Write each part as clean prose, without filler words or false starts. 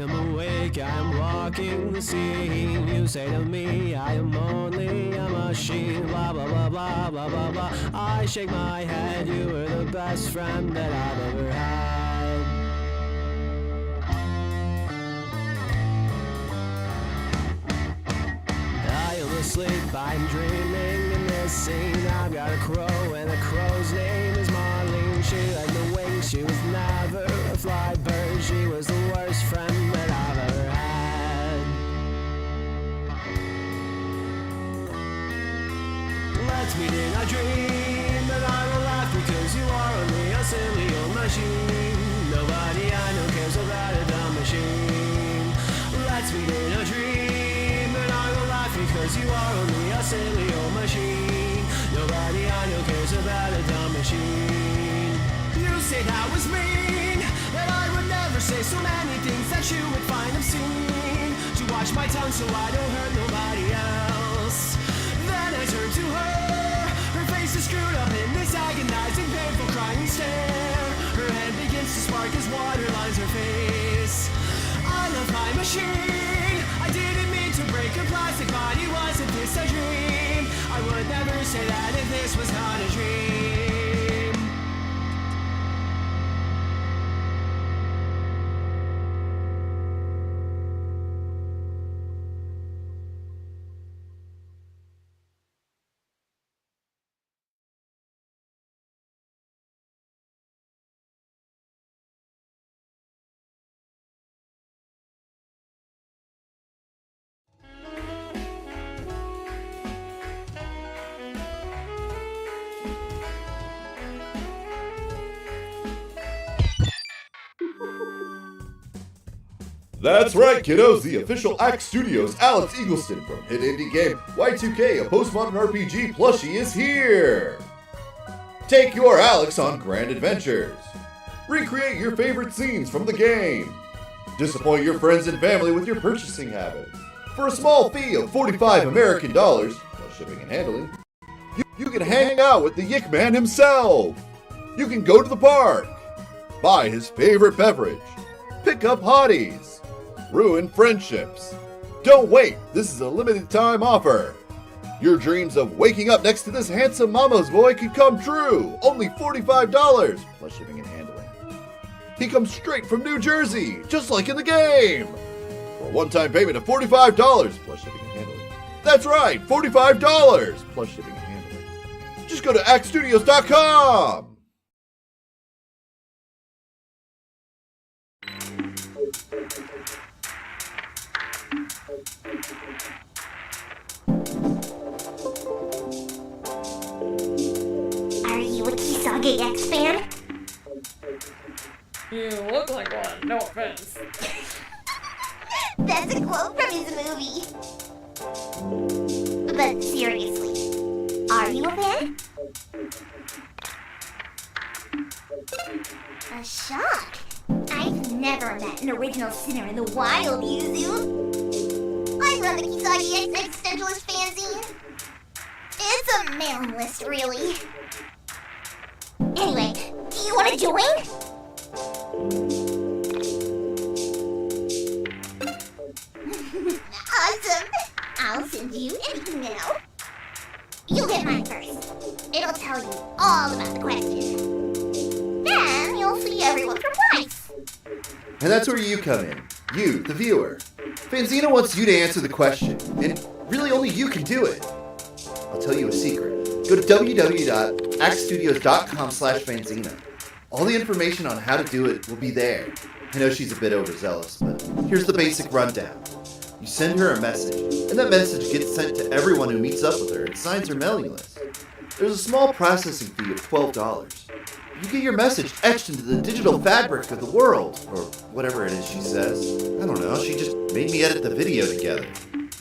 am awake, I am walking the scene. You say to me, I am only a machine. Blah, blah, blah, blah, blah, blah, blah. I shake my head, you were the best friend that I've ever had. I am asleep, I'm dreaming in this scene. I've got a crow, and the crow's name is Marlene. She had no wings, she was never a fly bird. She was the worst friend that I've ever had. Let's meet in a dream, and I will laugh because you are only a silly old machine. Nobody I know cares about a dumb machine. Let's meet in a dream, and I will laugh because you are only a silly old machine. Nobody I know cares about a dumb machine. You say that was mean, that I would never say so many things that you would find obscene. To watch my tongue so I don't hurt nobody else. Then I turn to her, her face is screwed up in this agonizing, painful, crying stare. Her head begins to spark as water lines her face. I love my machine, I didn't mean to break her plastic body, wasn't this a dream? I would never say that if this was not a dream. That's right, kiddos! The official ACKK Studios Alex Eagleston from hit indie game Y2K, a postmodern RPG plushie, is here! Take your Alex on grand adventures. Recreate your favorite scenes from the game. Disappoint your friends and family with your purchasing habits. For a small fee of $45 American, plus shipping and handling, you can hang out with the Yick Man himself. You can go to the park, buy his favorite beverage, pick up hotties, ruin friendships. Don't wait, this is a limited time offer. Your dreams of waking up next to this handsome mama's boy could come true. Only $45, plus shipping and handling. He comes straight from New Jersey, just like in the game. For a one-time payment of $45, plus shipping and handling. That's right, $45, plus shipping and handling. Just go to ACKstudios.com. Are you a Kisage X fan? You look like one, no offense. That's a quote from his movie. But seriously, are you a fan? A shock. I've never met an original sinner in the wild, Yuzu. I run the Kisage X Existentialist fanzine. It's a mailing list, really. Anyway, do you want to join? Awesome! I'll send you an email. You'll get mine first. It'll tell you all about the question. Then you'll see everyone from twice. And that's where you come in. You, the viewer. Fanzina wants you to answer the question, and really only you can do it. I'll tell you a secret. Go to www.ackstudios.com/Fanzina. All the information on how to do it will be there. I know she's a bit overzealous, but here's the basic rundown. You send her a message, and that message gets sent to everyone who meets up with her and signs her mailing list. There's a small processing fee of $12. You get your message etched into the digital fabric of the world, or whatever it is she says. I don't know, she just made me edit the video together.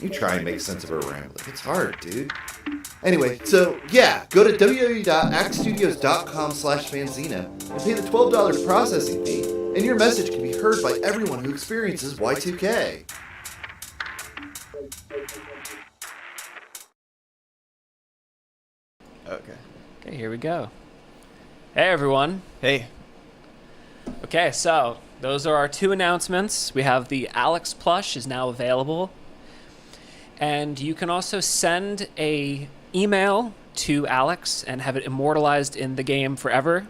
You try and make sense of her rambling. It's hard, dude. Anyway, so yeah, go to www.ackstudios.com/Fanzina and pay the $12 processing fee, and your message can be heard by everyone who experiences Y2K. Okay. Okay, here we go. Hey everyone. Hey. Okay, so those are our 2 announcements. We have the Alex plush is now available. And you can also send a email to Alex and have it immortalized in the game forever.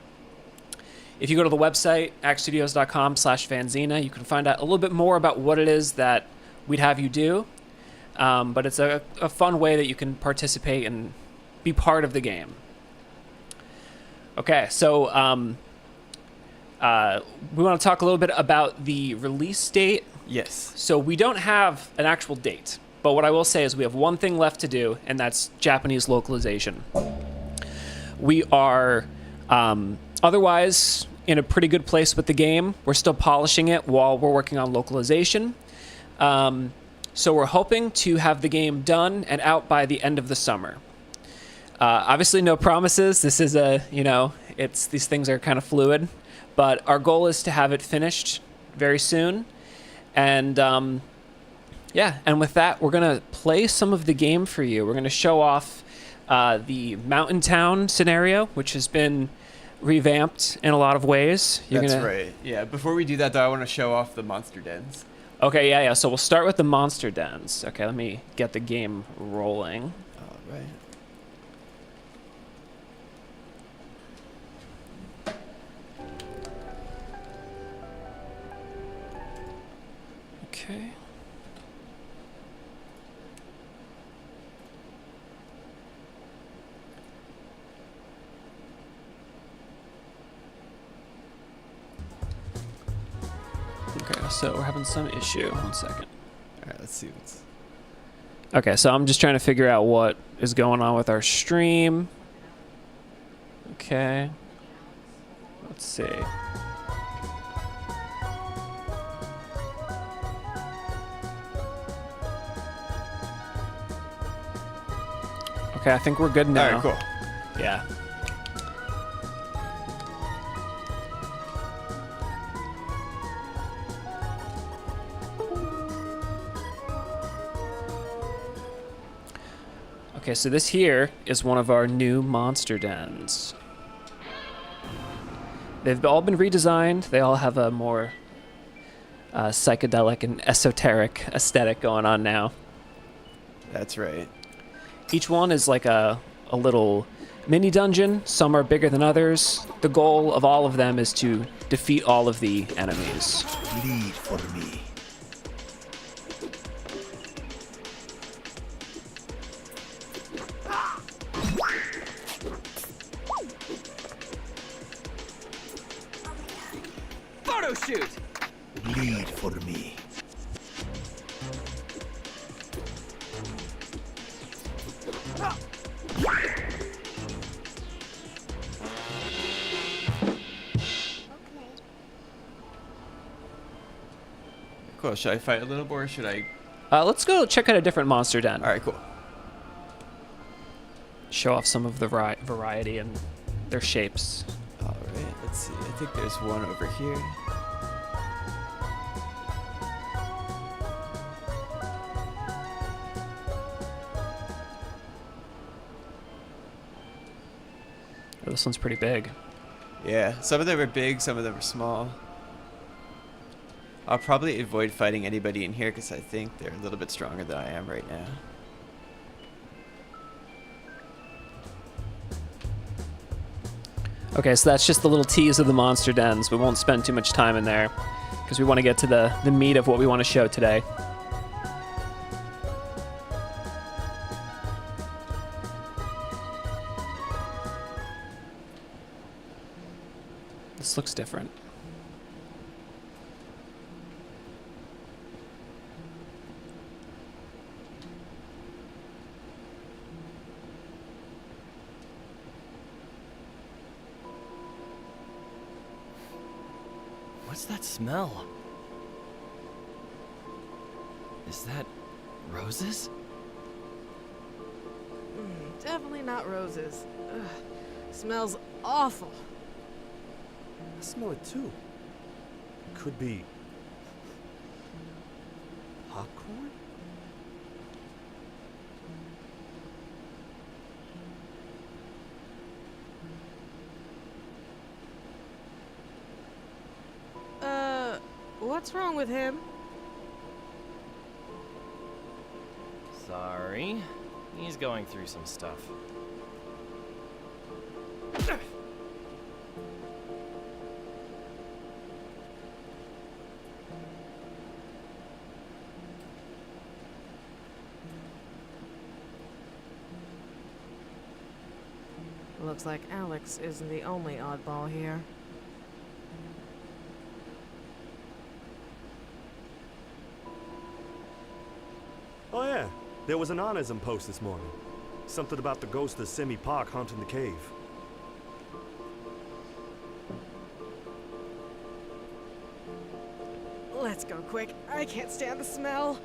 If you go to the website, ackstudios.com/Fanzina, you can find out a little bit more about what it is that we'd have you do. But it's a fun way that you can participate and be part of the game. Okay, so we want to talk a little bit about the release date. Yes. So we don't have an actual date, but what I will say is we have one thing left to do, and that's Japanese localization. We are otherwise in a pretty good place with the game. We're still polishing it while we're working on localization. So we're hoping to have the game done and out by the end of the summer. Obviously, no promises. This is these things are kind of fluid, but our goal is to have it finished very soon. And and with that, we're gonna play some of the game for you. We're gonna show off the Mountain Town scenario, which has been revamped in a lot of ways. That's right. Yeah. Before we do that, though, I want to show off the monster dens. Okay. Yeah. So we'll start with the monster dens. Okay. Let me get the game rolling. All right. Okay. Okay, so we're having some issue. 1 second. All right, let's see what's... Okay, so I'm just trying to figure out what is going on with our stream. Okay. Let's see. Okay, I think we're good now. All right, cool. Yeah. Okay, so this here is one of our new monster dens. They've all been redesigned. They all have a more psychedelic and esoteric aesthetic going on now. That's right. Each one is like a little mini dungeon. Some are bigger than others. The goal of all of them is to defeat all of the enemies. Lead for me. Photo shoot! Lead for me. Cool. Should I fight a little boar or should I... Let's go check out a different monster den. All right, cool. Show off some of the variety and their shapes. All right, let's see. I think there's one over here. Oh, this one's pretty big. Yeah, some of them are big, some of them are small. I'll probably avoid fighting anybody in here because I think they're a little bit stronger than I am right now. Okay, so that's just the little tease of the monster dens. We won't spend too much time in there because we want to get to the meat of what we want to show today. This looks different. What's that smell? Is that roses? Definitely not roses. Ugh, smells awful. I smell it too. Could be popcorn? What's wrong with him? Sorry. He's going through some stuff. Looks like Alex isn't the only oddball here. Oh yeah, there was an Onism post this morning. Something about the ghost of Simi Park haunting the cave. Let's go quick. I can't stand the smell.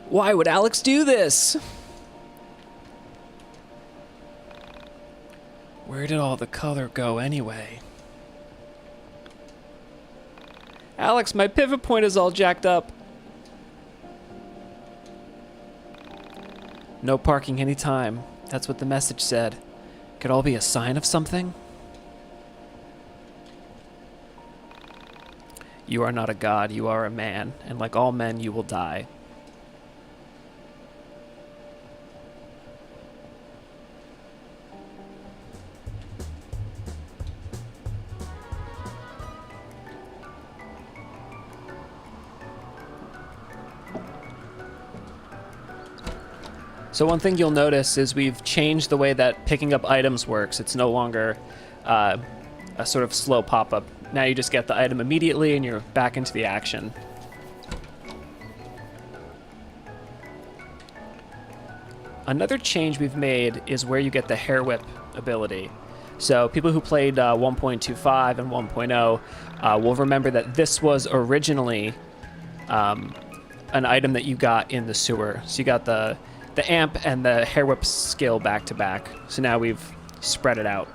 Why would Alex do this? Where did all the color go anyway? Alex, my pivot point is all jacked up. No parking anytime. That's what the message said. Could all be a sign of something? You are not a god, you are a man, and like all men, you will die. So one thing you'll notice is we've changed the way that picking up items works. It's no longer a sort of slow pop-up. Now you just get the item immediately and you're back into the action. Another change we've made is where you get the Hairwhip ability. So people who played 1.25 and 1.0 will remember that this was originally an item that you got in the sewer. So you got the amp and the Hairwhip skill back to back. So now we've spread it out.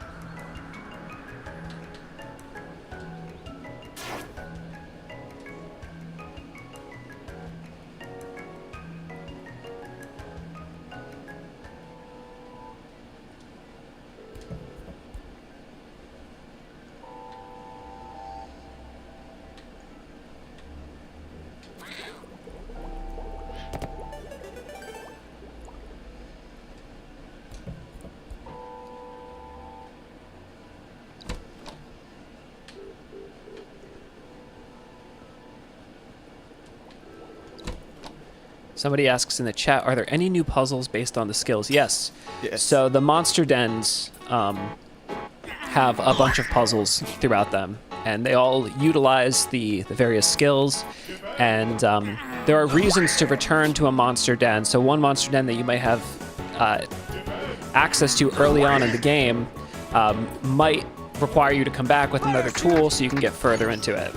Somebody asks in the chat, are there any new puzzles based on the skills? Yes. So the monster dens have a bunch of puzzles throughout them, and they all utilize the various skills, and there are reasons to return to a monster den. So one monster den that you might have access to early on in the game might require you to come back with another tool so you can get further into it.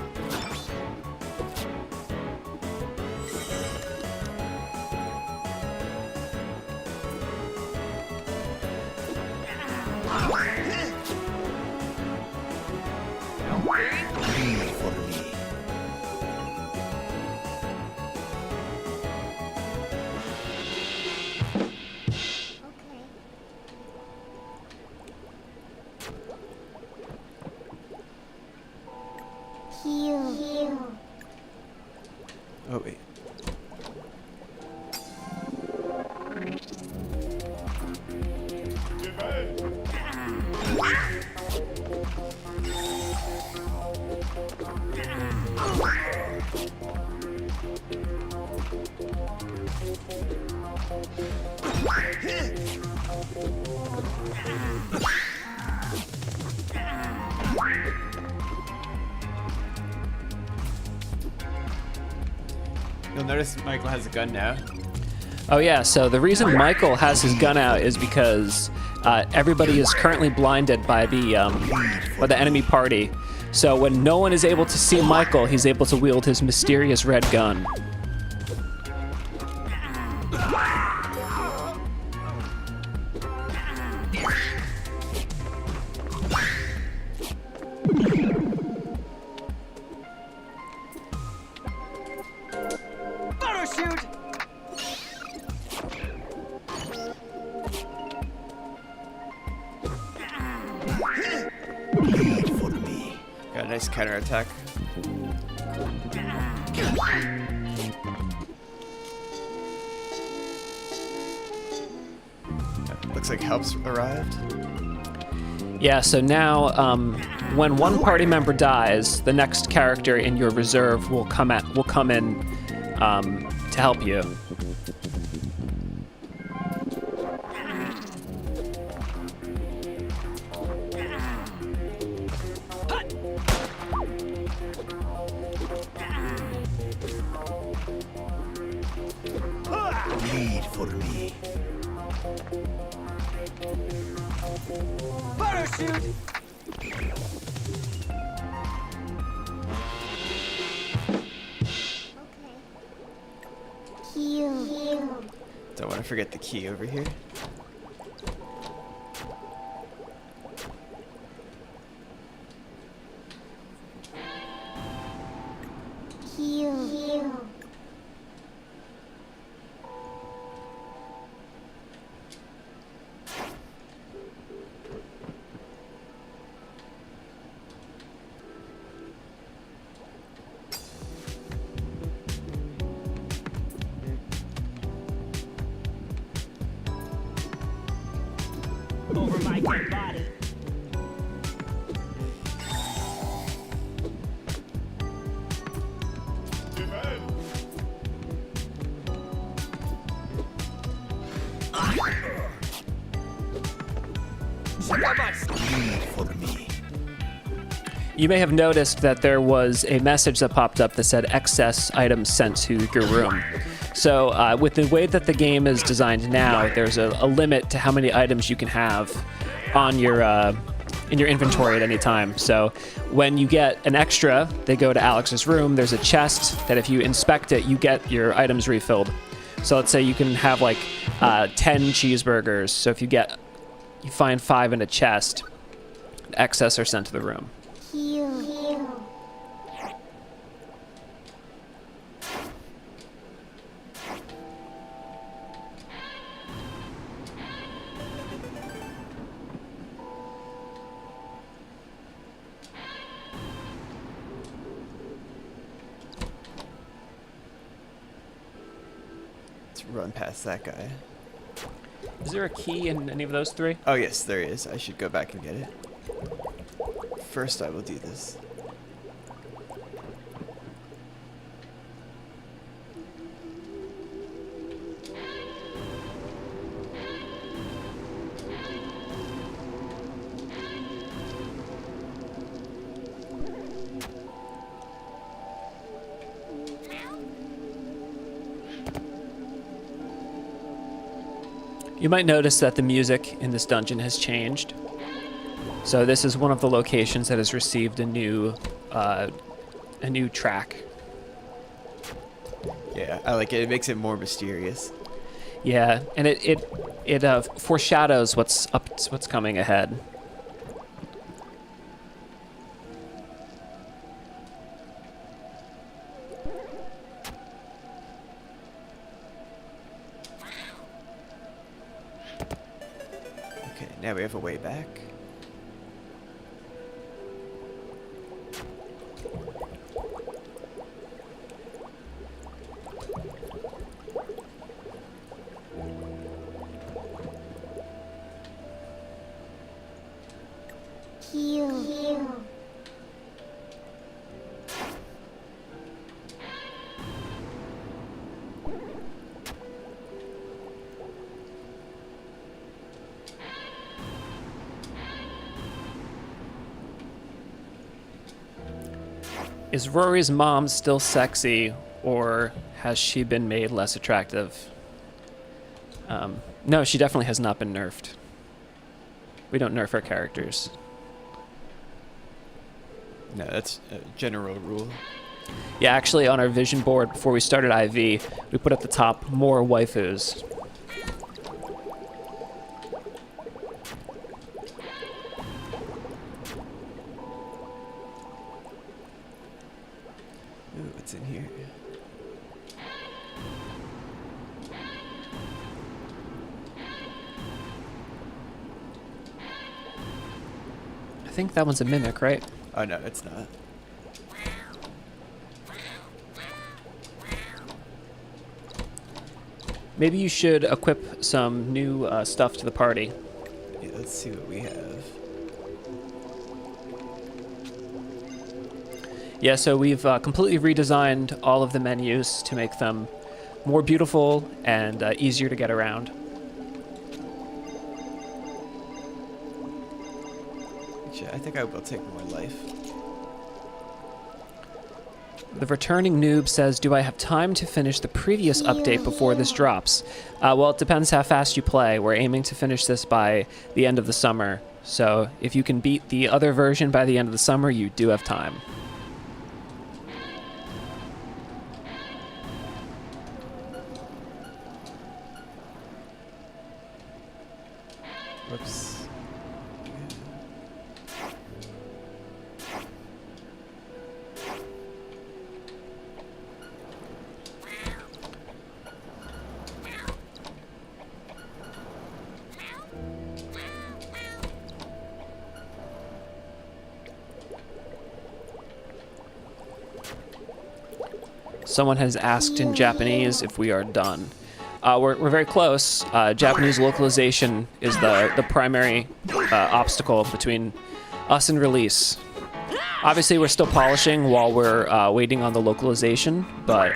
Oh, wait. You'll notice Michael has a gun now. Oh yeah, so the reason Michael has his gun out is because everybody is currently blinded by the enemy party. So when no one is able to see Michael, he's able to wield his mysterious red gun. Parachute! Got a nice counterattack. Looks like help's arrived. Yeah, so now when one party member dies, the next character in your reserve will come in to help you. Lead for me. Parachute! Don't want to forget the key over here. Over my dead body. Lead for me. You may have noticed that there was a message that popped up that said excess items sent to your room. So with the way that the game is designed now, there's a limit to how many items you can have on your in your inventory at any time. So when you get an extra, they go to Alex's room. There's a chest that if you inspect it, you get your items refilled. So let's say you can have like 10 cheeseburgers. So if you find 5 in a chest, excess are sent to the room. Let's run past that guy. Is there a key in any of those 3? Oh yes, there is. I should go back and get it. First I will do this. You might notice that the music in this dungeon has changed. So this is one of the locations that has received a new track. Yeah, I like it. It makes it more mysterious. Yeah, and it foreshadows what's coming ahead. Okay, now we have a way back. Is Rory's mom still sexy, or has she been made less attractive? No, she definitely has not been nerfed. We don't nerf our characters. No, that's a general rule. Yeah, actually, on our vision board before we started IV, we put at the top more waifus. Ooh, what's in here? think that one's a mimic, right? Oh no, it's not. Maybe you should equip some new stuff to the party. Yeah, let's see what we have. Yeah, so we've completely redesigned all of the menus to make them more beautiful and easier to get around. Actually, I think I will take more life. The returning noob says, do I have time to finish the previous update before this drops? Well, it depends how fast you play. We're aiming to finish this by the end of the summer. So if you can beat the other version by the end of the summer, you do have time. Whoops. Someone has asked in Japanese if we are done. We're very close. Japanese localization is the primary obstacle between us and release. Obviously, we're still polishing while we're waiting on the localization, but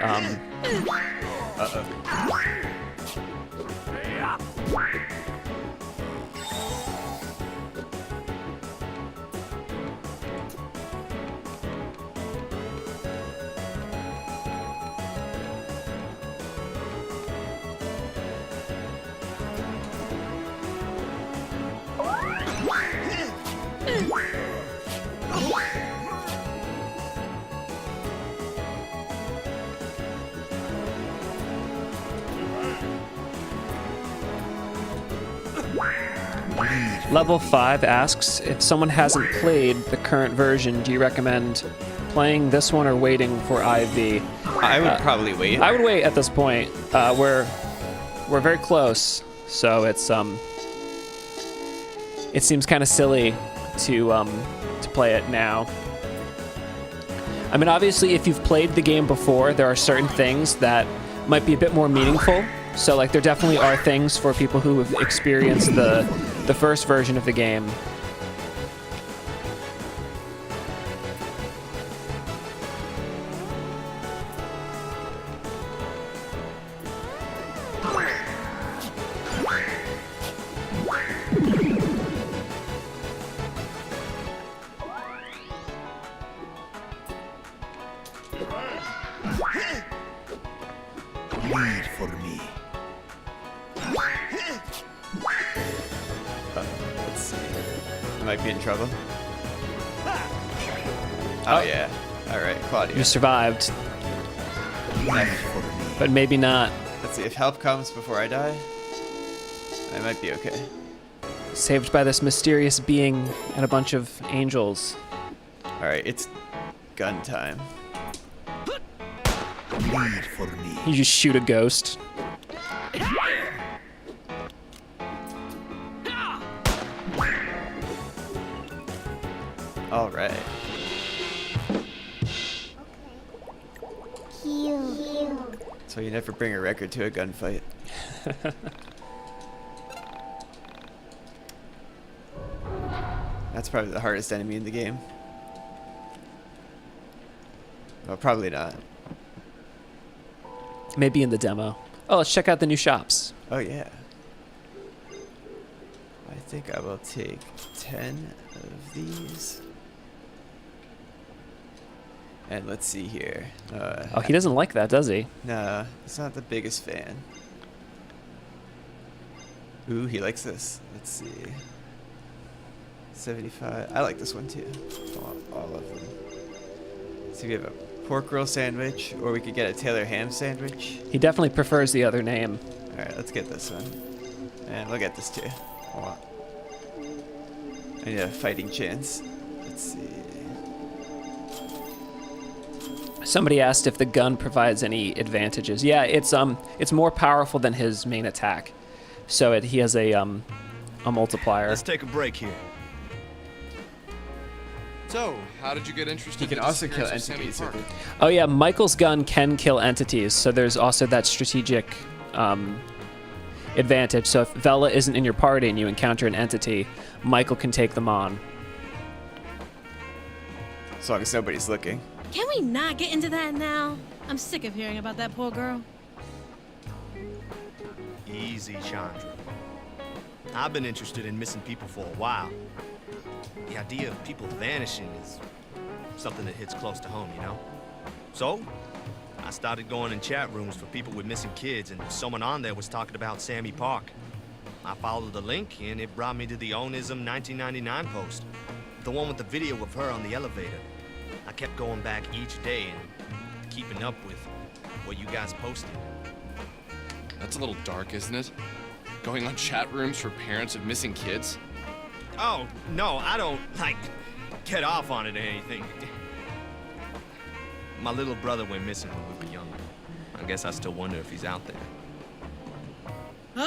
Level 5 asks, if someone hasn't played the current version, do you recommend playing this one or waiting for IV? I would probably wait. I would wait at this point. We're very close, so it seems kind of silly to play it now. I mean, obviously, if you've played the game before, there are certain things that might be a bit more meaningful. So, like, there definitely are things for people who have experienced the first version of the game. Read for me. Let's see. I might be in trouble. Oh yeah. All right, Claudio. You survived, Read for me. but maybe not. Let's see if help comes before I die. I might be okay. Saved by this mysterious being and a bunch of angels. All right, it's gun time. Read for me. You just shoot a ghost. All right. So you never bring a record to a gunfight. That's probably the hardest enemy in the game. Well, probably not. Maybe in the demo. Oh, let's check out the new shops. Oh yeah. I think I will take 10 of these. And let's see here. Oh, he doesn't like that, does he? Nah, he's not the biggest fan. Ooh, he likes this. Let's see. 75. I like this one too. All of them. So we have a pork roll sandwich, or we could get a Taylor ham sandwich. He definitely prefers the other name. All right, let's get this one. And we'll get this too. I need a fighting chance. Let's see. Somebody asked if the gun provides any advantages. Yeah, it's more powerful than his main attack, so he has a multiplier. Let's take a break here. So, how did you get interested He can in also the kill disappearance of entities Sammy with Park? it. Oh yeah, Michael's gun can kill entities, so there's also that strategic advantage. So if Vela isn't in your party and you encounter an entity, Michael can take them on. As long as nobody's looking. Can we not get into that now? I'm sick of hearing about that poor girl. Easy, Chandra. I've been interested in missing people for a while. The idea of people vanishing is something that hits close to home, you know? So, I started going in chat rooms for people with missing kids, and someone on there was talking about Sammy Park. I followed the link, and it brought me to the Onism 1999 post. The one with the video of her on the elevator. I kept going back each day and keeping up with what you guys posted. That's a little dark, isn't it? Going on chat rooms for parents of missing kids? Oh, no, I don't, like, get off on it or anything. My little brother went missing when we were young. I guess I still wonder if he's out there.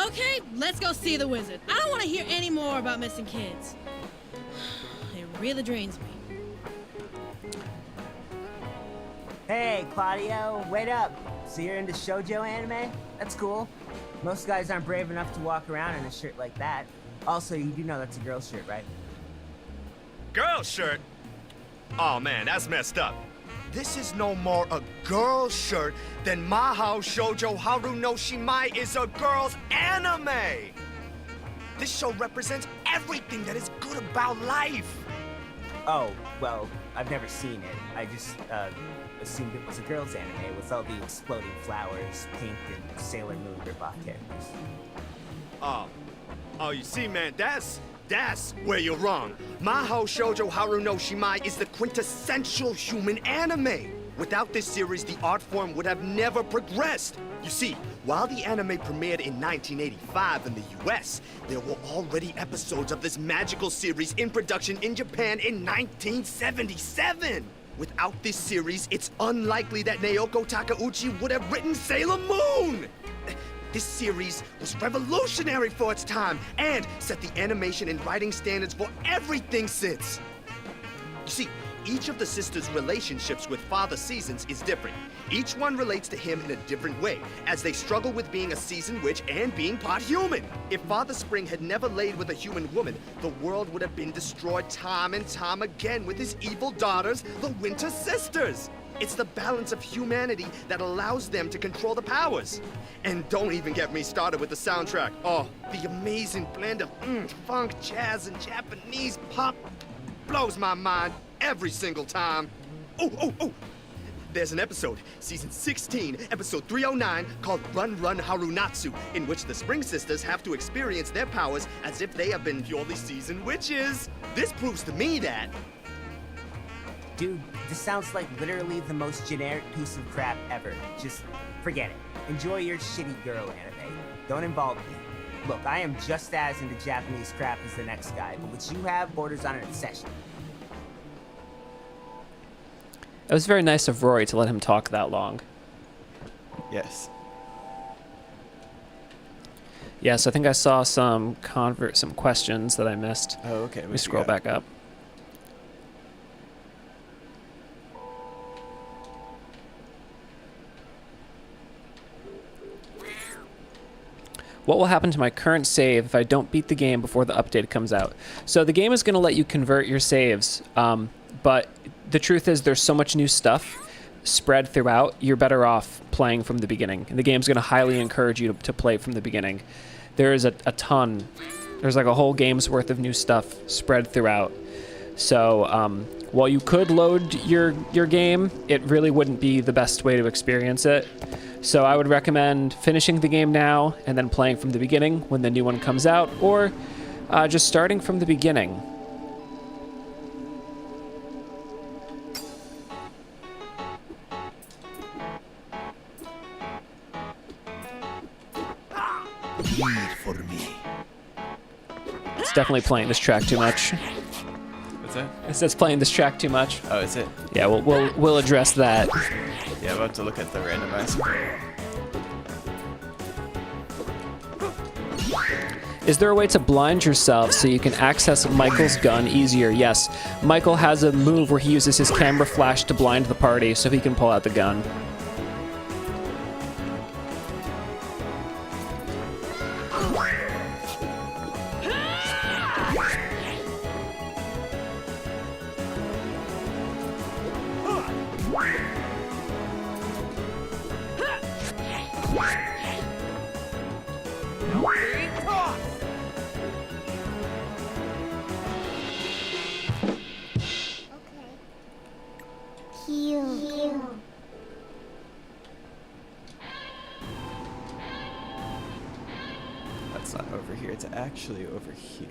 Okay, let's go see the wizard. I don't want to hear any more about missing kids. It really drains me. Hey, Claudio, wait up. So you're into shoujo anime? That's cool. Most guys aren't brave enough to walk around in a shirt like that. Also, you do know that's a girl's shirt, right? Girl shirt? Oh man, that's messed up. This is no more a girl's shirt than Mahou Shoujo Haru no Shimai is a girl's anime! This show represents everything that is good about life! Oh, well, I've never seen it. I just, assumed it was a girl's anime with all the exploding flowers, pink, and Sailor Moon ripoff characters. Oh, you see, man, that's where you're wrong. Mahou Shoujo Haru no Shimai is the quintessential human anime. Without this series, the art form would have never progressed. You see, while the anime premiered in 1985 in the US, there were already episodes of this magical series in production in Japan in 1977. Without this series, it's unlikely that Naoko Takeuchi would have written Sailor Moon! This series was revolutionary for its time and set the animation and writing standards for everything since. You see, each of the sisters' relationships with Father Seasons is different. Each one relates to him in a different way, as they struggle with being a season witch and being part human. If Father Spring had never laid with a human woman, the world would have been destroyed time and time again with his evil daughters, the Winter Sisters. It's the balance of humanity that allows them to control the powers. And don't even get me started with the soundtrack. Oh, the amazing blend of funk, jazz, and Japanese pop blows my mind every single time. Oh! There's an episode, season 16, episode 309, called Run Run Harunatsu, in which the Spring Sisters have to experience their powers as if they have been purely seasoned witches. This proves to me that... Dude, this sounds like literally the most generic piece of crap ever. Just forget it. Enjoy your shitty girl anime. Don't involve me. Look, I am just as into Japanese crap as the next guy, but what you have borders on an obsession. It was very nice of Rory to let him talk that long. Yes. Yes, I think I saw some questions that I missed. Oh, okay. Let me scroll back up. What will happen to my current save if I don't beat the game before the update comes out? So the game is going to let you convert your saves, but the truth is there's so much new stuff spread throughout, you're better off playing from the beginning. And the game's going to highly encourage you to play from the beginning. There is a ton. There's like a whole game's worth of new stuff spread throughout. So while you could load your game, it really wouldn't be the best way to experience it. So I would recommend finishing the game now and then playing from the beginning when the new one comes out, or just starting from the beginning. Read for me. It's definitely playing this track too much. What's that? It says playing this track too much. Oh, is it? Yeah, we'll address that. Yeah, I'm about to look at the randomizer. Is there a way to blind yourself so you can access Michael's gun easier? Yes. Michael has a move where he uses his camera flash to blind the party so he can pull out the gun. That's not over here, it's actually over here.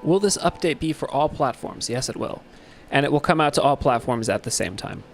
Will this update be for all platforms? Yes, it will. And it will come out to all platforms at the same time.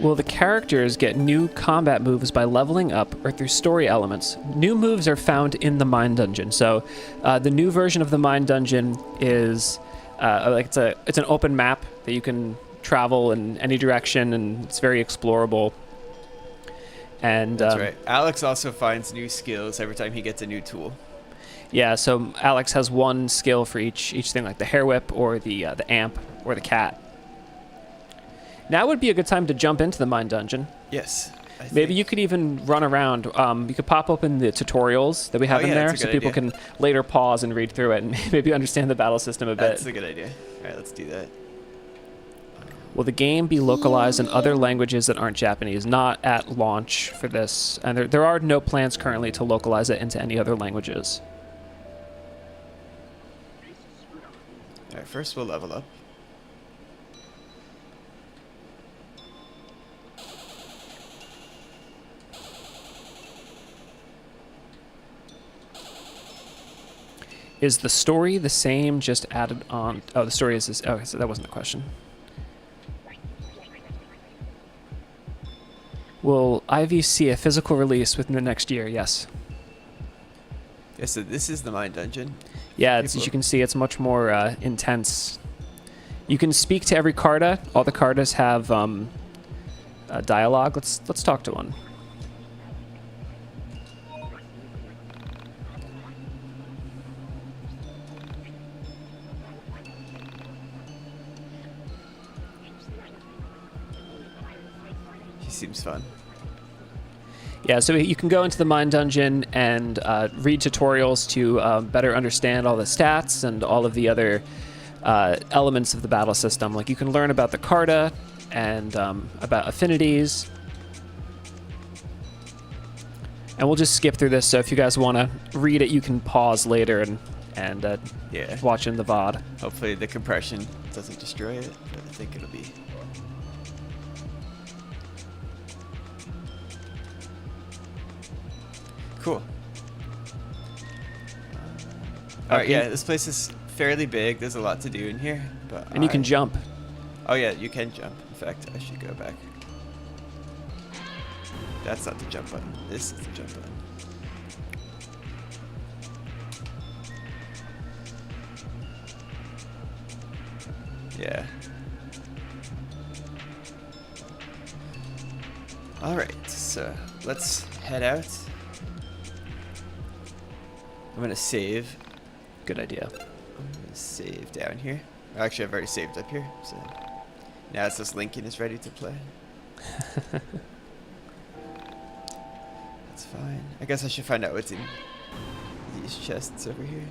Will the characters get new combat moves by leveling up or through story elements? New moves are found in the Mine Dungeon. So the new version of the Mine Dungeon is like it's an open map that you can travel in any direction, and it's very explorable. And that's right. Alex also finds new skills every time he gets a new tool. Yeah, so Alex has one skill for each thing, like the Hairwhip or the amp or the cat. Now would be a good time to jump into the Mine Dungeon. Yes. Maybe you could even run around. You could pop open the tutorials that we have in there so people can later pause and read through it and maybe understand the battle system a bit. That's a good idea. All right, let's do that. Will the game be localized in other languages that aren't Japanese? Not at launch for this. And there are no plans currently to localize it into any other languages. All right, first we'll level up. Is the story the same, just added on? Oh, the story is this. Oh, so that wasn't the question. Will IV see a physical release within the next year? Yes. Yeah, so this is the Mine Dungeon. Yeah, as you can see, it's much more intense. You can speak to every Karta. All the Kartas have dialogue. Let's talk to one. Seems fun. Yeah, so you can go into the Mine Dungeon and read tutorials to better understand all the stats and all of the other elements of the battle system. Like you can learn about the Karta and about affinities. And we'll just skip through this, so if you guys want to read it, you can pause later and yeah, watch in the VOD. Hopefully the compression doesn't destroy it, but I think it'll be... Cool. Alright, yeah, this place is fairly big. There's a lot to do in here. And you can jump. Oh yeah, you can jump. In fact, I should go back. That's not the jump button. This is the jump button. Yeah. Alright, so let's head out. I'm gonna save. Good idea. I'm gonna save down here. Actually, I've already saved up here, so now it's just Lincoln is ready to play. That's fine. I guess I should find out what's in these chests over here,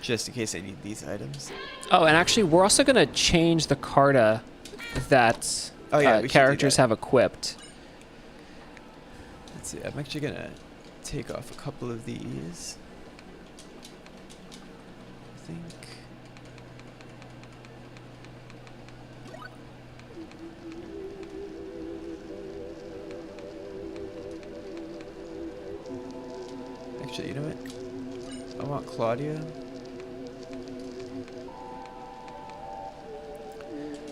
just in case I need these items. Oh, and actually, we're also gonna change the Karta that characters have equipped. Let's see. I'm actually gonna take off a couple of these. I think. Actually, you know what? I want Claudio.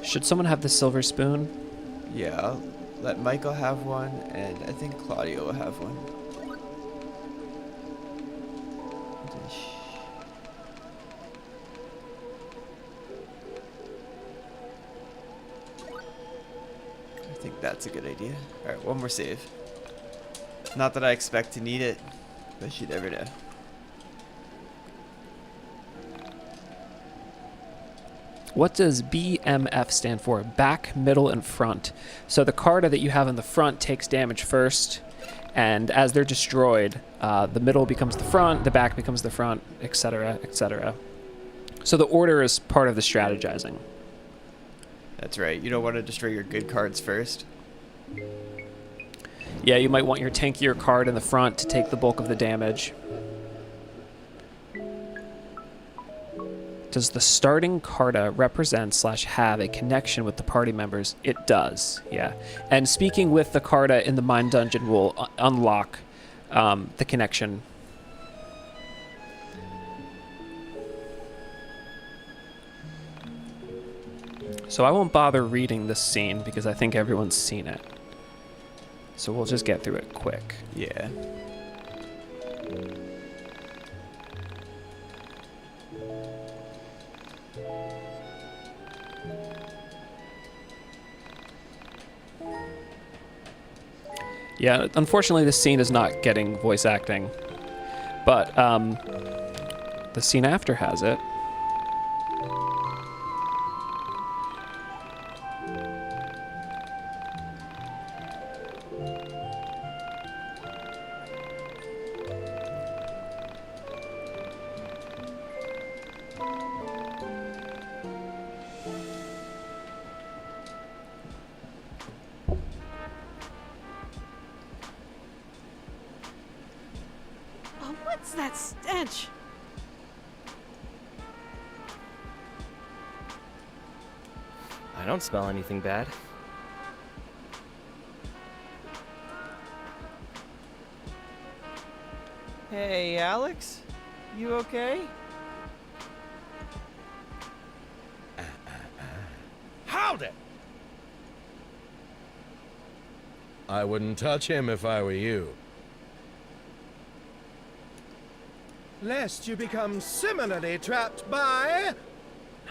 Should someone have the silver spoon? Yeah, I'll let Michael have one, and I think Claudio will have one. I think that's a good idea. Alright, one more save. Not that I expect to need it, but you never know. What does BMF stand for? Back, middle, and front. So the Karta that you have in the front takes damage first, and as they're destroyed, the middle becomes the front, the back becomes the front, etc., etc. So the order is part of the strategizing. That's right. You don't want to destroy your good cards first. Yeah, you might want your tankier card in the front to take the bulk of the damage. Does the starting Karta represent / have a connection with the party members? It does, yeah. And speaking with the Karta in the Mind Dungeon will unlock the connection. So I won't bother reading this scene because I think everyone's seen it. So we'll just get through it quick. Yeah. Yeah, unfortunately this scene is not getting voice acting, but the scene after has it. What's that stench? I don't smell anything bad. Hey, Alex? You okay? Howdy! I wouldn't touch him if I were you. Lest you become similarly trapped by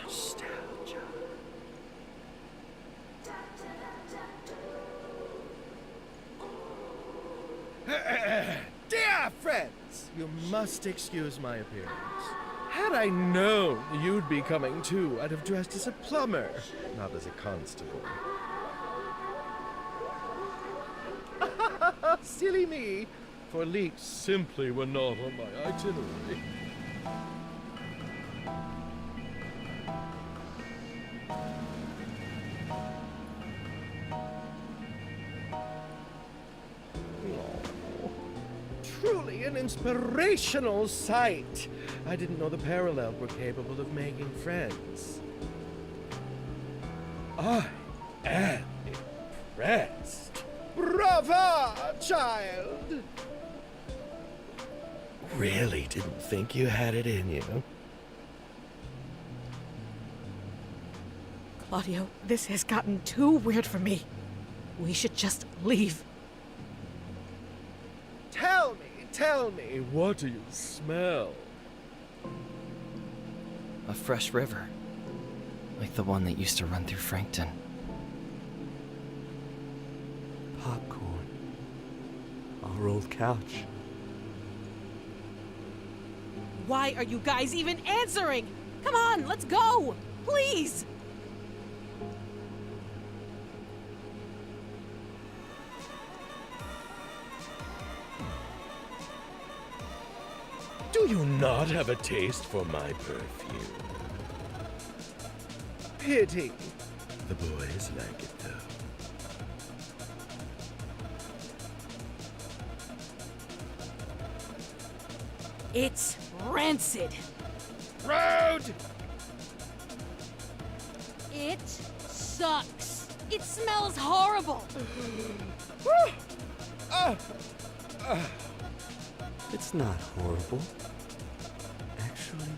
nostalgia. Dear friends, you must excuse my appearance. Had I known you'd be coming too, I'd have dressed as a plumber, not as a constable. Silly me, for leaks simply were not on my itinerary. Truly an inspirational sight. I didn't know the Parallel were capable of making friends. I am impressed. Brava, child! Really didn't think you had it in you. Claudio, this has gotten too weird for me. We should just leave. Tell me, what do you smell? A fresh river. Like the one that used to run through Frankton. Popcorn. Our old couch. Why are you guys even answering? Come on, let's go! Please! Do you not have a taste for my perfume? Pity. The boys like it, though. It's rancid. Road! It sucks. It smells horrible. It's not horrible. Actually,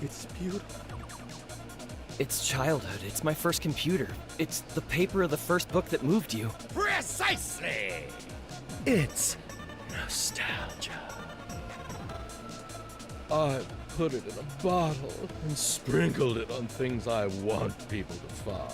it's beautiful. It's childhood. It's my first computer. It's the paper of the first book that moved you. Precisely! It's nostalgia. I put it in a bottle and sprinkled it on things I want people to find.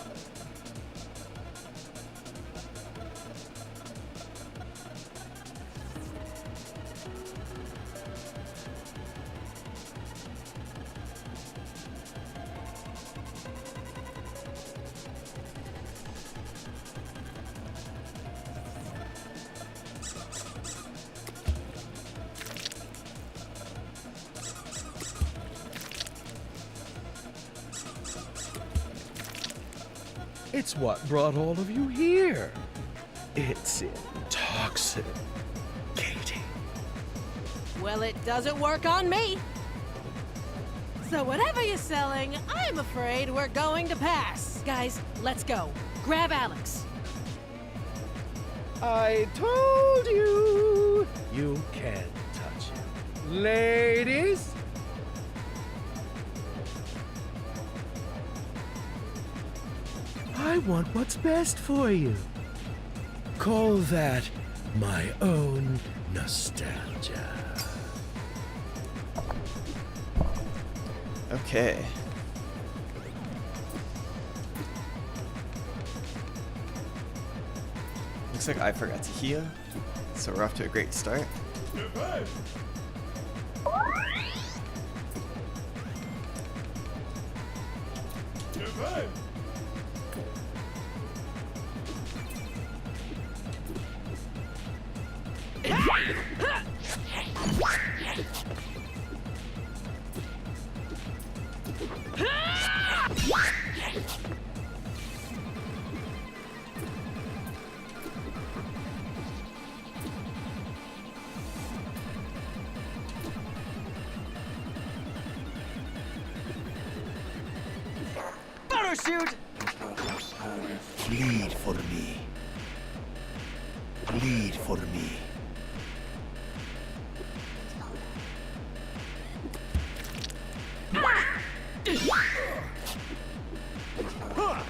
It's what brought all of you here. It's intoxicating. Well, it doesn't work on me. So whatever you're selling, I'm afraid we're going to pass. Guys, let's go. Grab Alex. I told you, you can't touch him. Ladies? I want what's best for you. Call that my own nostalgia. Okay. Looks like I forgot to heal, so we're off to a great start. Shoot! Bleed for me. Bleed for me.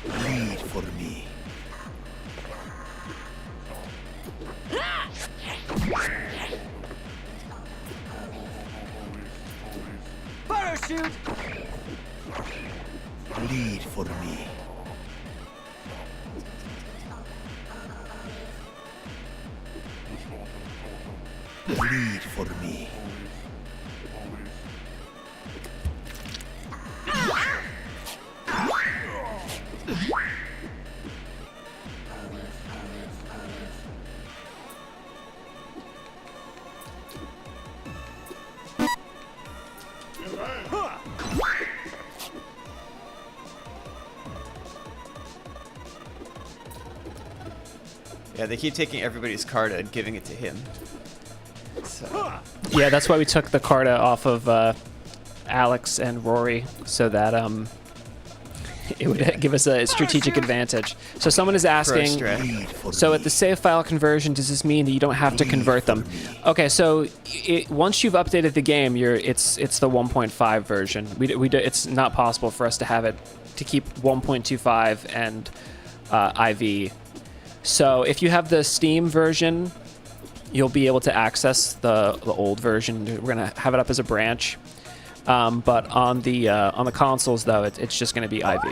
Bleed for me. Parachute! Bleed for me. Bleed for me. Yeah, they keep taking everybody's Karta and giving it to him. So. Yeah, that's why we took the Karta off of Alex and Rory, so that it would give us a strategic advantage. So someone is asking, so at the save file conversion, does this mean that you don't have to convert them? Okay, so once you've updated the game, it's the 1.5 version. It's not possible for us to have it to keep 1.25 and IV. So if you have the Steam version, you'll be able to access the old version. We're gonna have it up as a branch, but on the consoles though, it's just gonna be IV.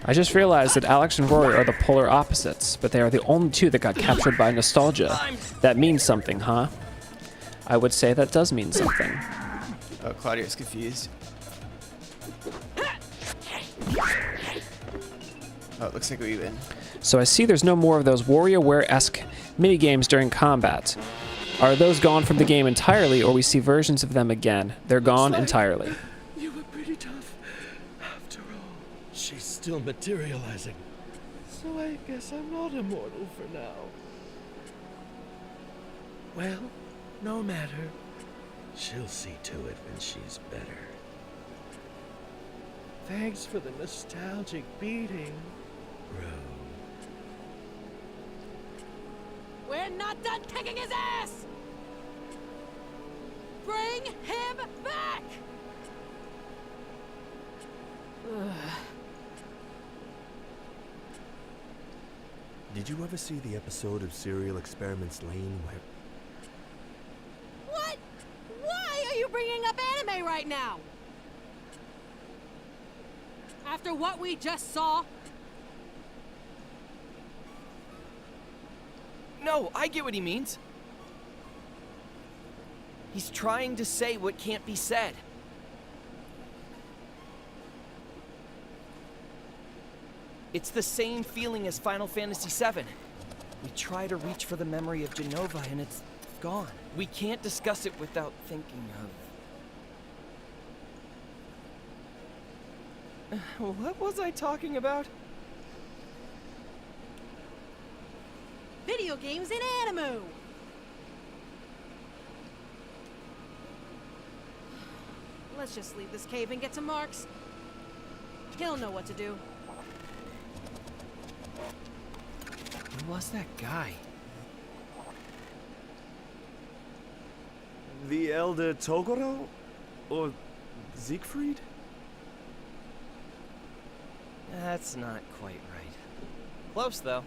I just realized that Alex and Rory are the polar opposites, but they are the only two that got captured by nostalgia. That means something, huh? I would say that does mean something. Oh, Claudio's confused. Oh, it looks like we win. So I see there's no more of those WarioWare-esque minigames during combat. Are those gone from the game entirely, or we see versions of them again? They're gone entirely. You were pretty tough. After all, she's still materializing. So I guess I'm not immortal for now. Well, no matter. She'll see to it when she's better. Thanks for the nostalgic beating, Rose. We're not done kicking his ass! Bring him back! Ugh. Did you ever see the episode of Serial Experiments Lane where... What? Why are you bringing up anime right now? After what we just saw? No, I get what he means. He's trying to say what can't be said. It's the same feeling as Final Fantasy VII. We try to reach for the memory of Genova and it's gone. We can't discuss it without thinking of... What was I talking about? Video games in anime! Let's just leave this cave and get to Mark's. He'll know what to do. Who was that guy? The Elder Toguro? Or Siegfried? That's not quite right. Close, though.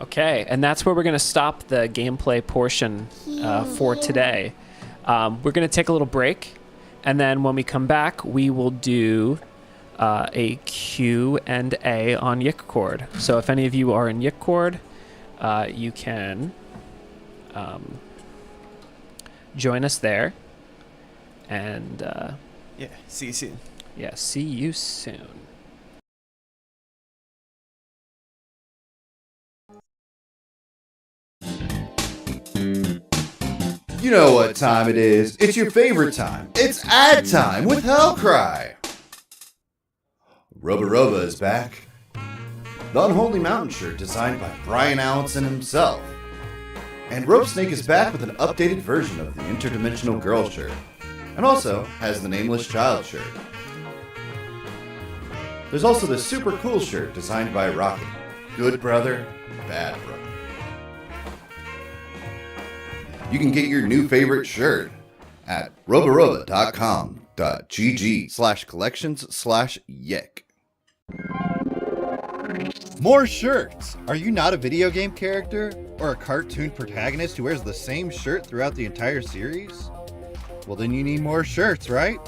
Okay, and that's where we're going to stop the gameplay portion for today. We're going to take a little break, and then when we come back, we will do a Q&A on YIIK I.V. So if any of you are in YIIK I.V, you can join us there. And yeah, see you soon. Yeah, see you soon. You know what time it is. It's your favorite time. It's ad time with Hellcry. Roba Roba is back. The Unholy Mountain shirt designed by Brian Allison himself. And Rope Snake is back with an updated version of the Interdimensional Girl shirt. And also has the Nameless Child shirt. There's also the super cool shirt designed by Rocky. Good brother, bad brother. You can get your new favorite shirt at robaroba.com.gg/collections/yick. More shirts! Are you not a video game character or a cartoon protagonist who wears the same shirt throughout the entire series? Well, then you need more shirts, right?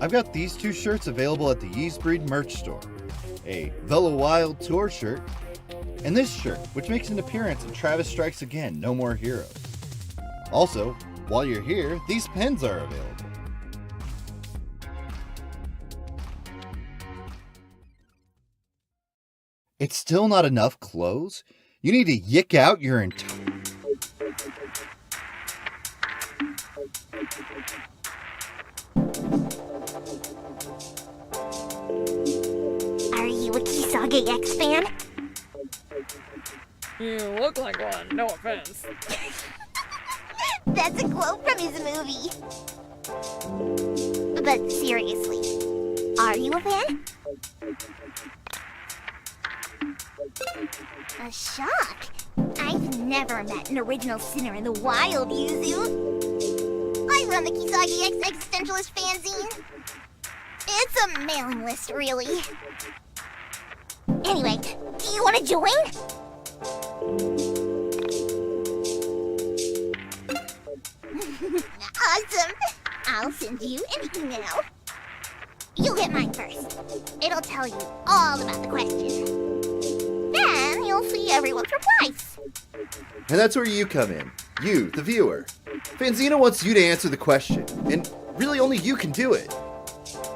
I've got these two shirts available at the Yeezbreed merch store. A Vela Wild Tour shirt, and this shirt, which makes an appearance in Travis Strikes Again, No More Heroes. Also, while you're here, these pens are available. It's still not enough clothes? You need to yick out your entire... Are you a Kisage X fan? You look like one, no offense. That's a quote from his movie. But seriously, are you a fan? A shock. I've never met an original sinner in the wild, Yuzu. I run the Kisage X Existentialist fanzine. It's a mailing list, really. Anyway, do you want to join? Awesome! I'll send you an email. You'll get mine first. It'll tell you all about the question. Then you'll see everyone's replies. And that's where you come in. You, the viewer. Fanzina wants you to answer the question. And really only you can do it.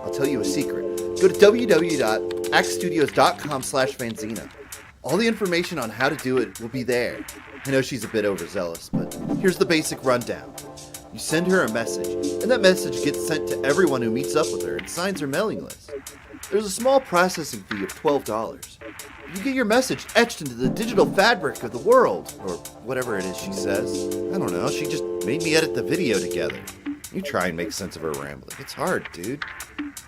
I'll tell you a secret. Go to www.ackstudios.com/Fanzina. All the information on how to do it will be there. I know she's a bit overzealous, but here's the basic rundown. You send her a message, and that message gets sent to everyone who meets up with her and signs her mailing list. There's a small processing fee of $12. You get your message etched into the digital fabric of the world, or whatever it is she says. I don't know, she just made me edit the video together. You try and make sense of her rambling. It's hard, dude.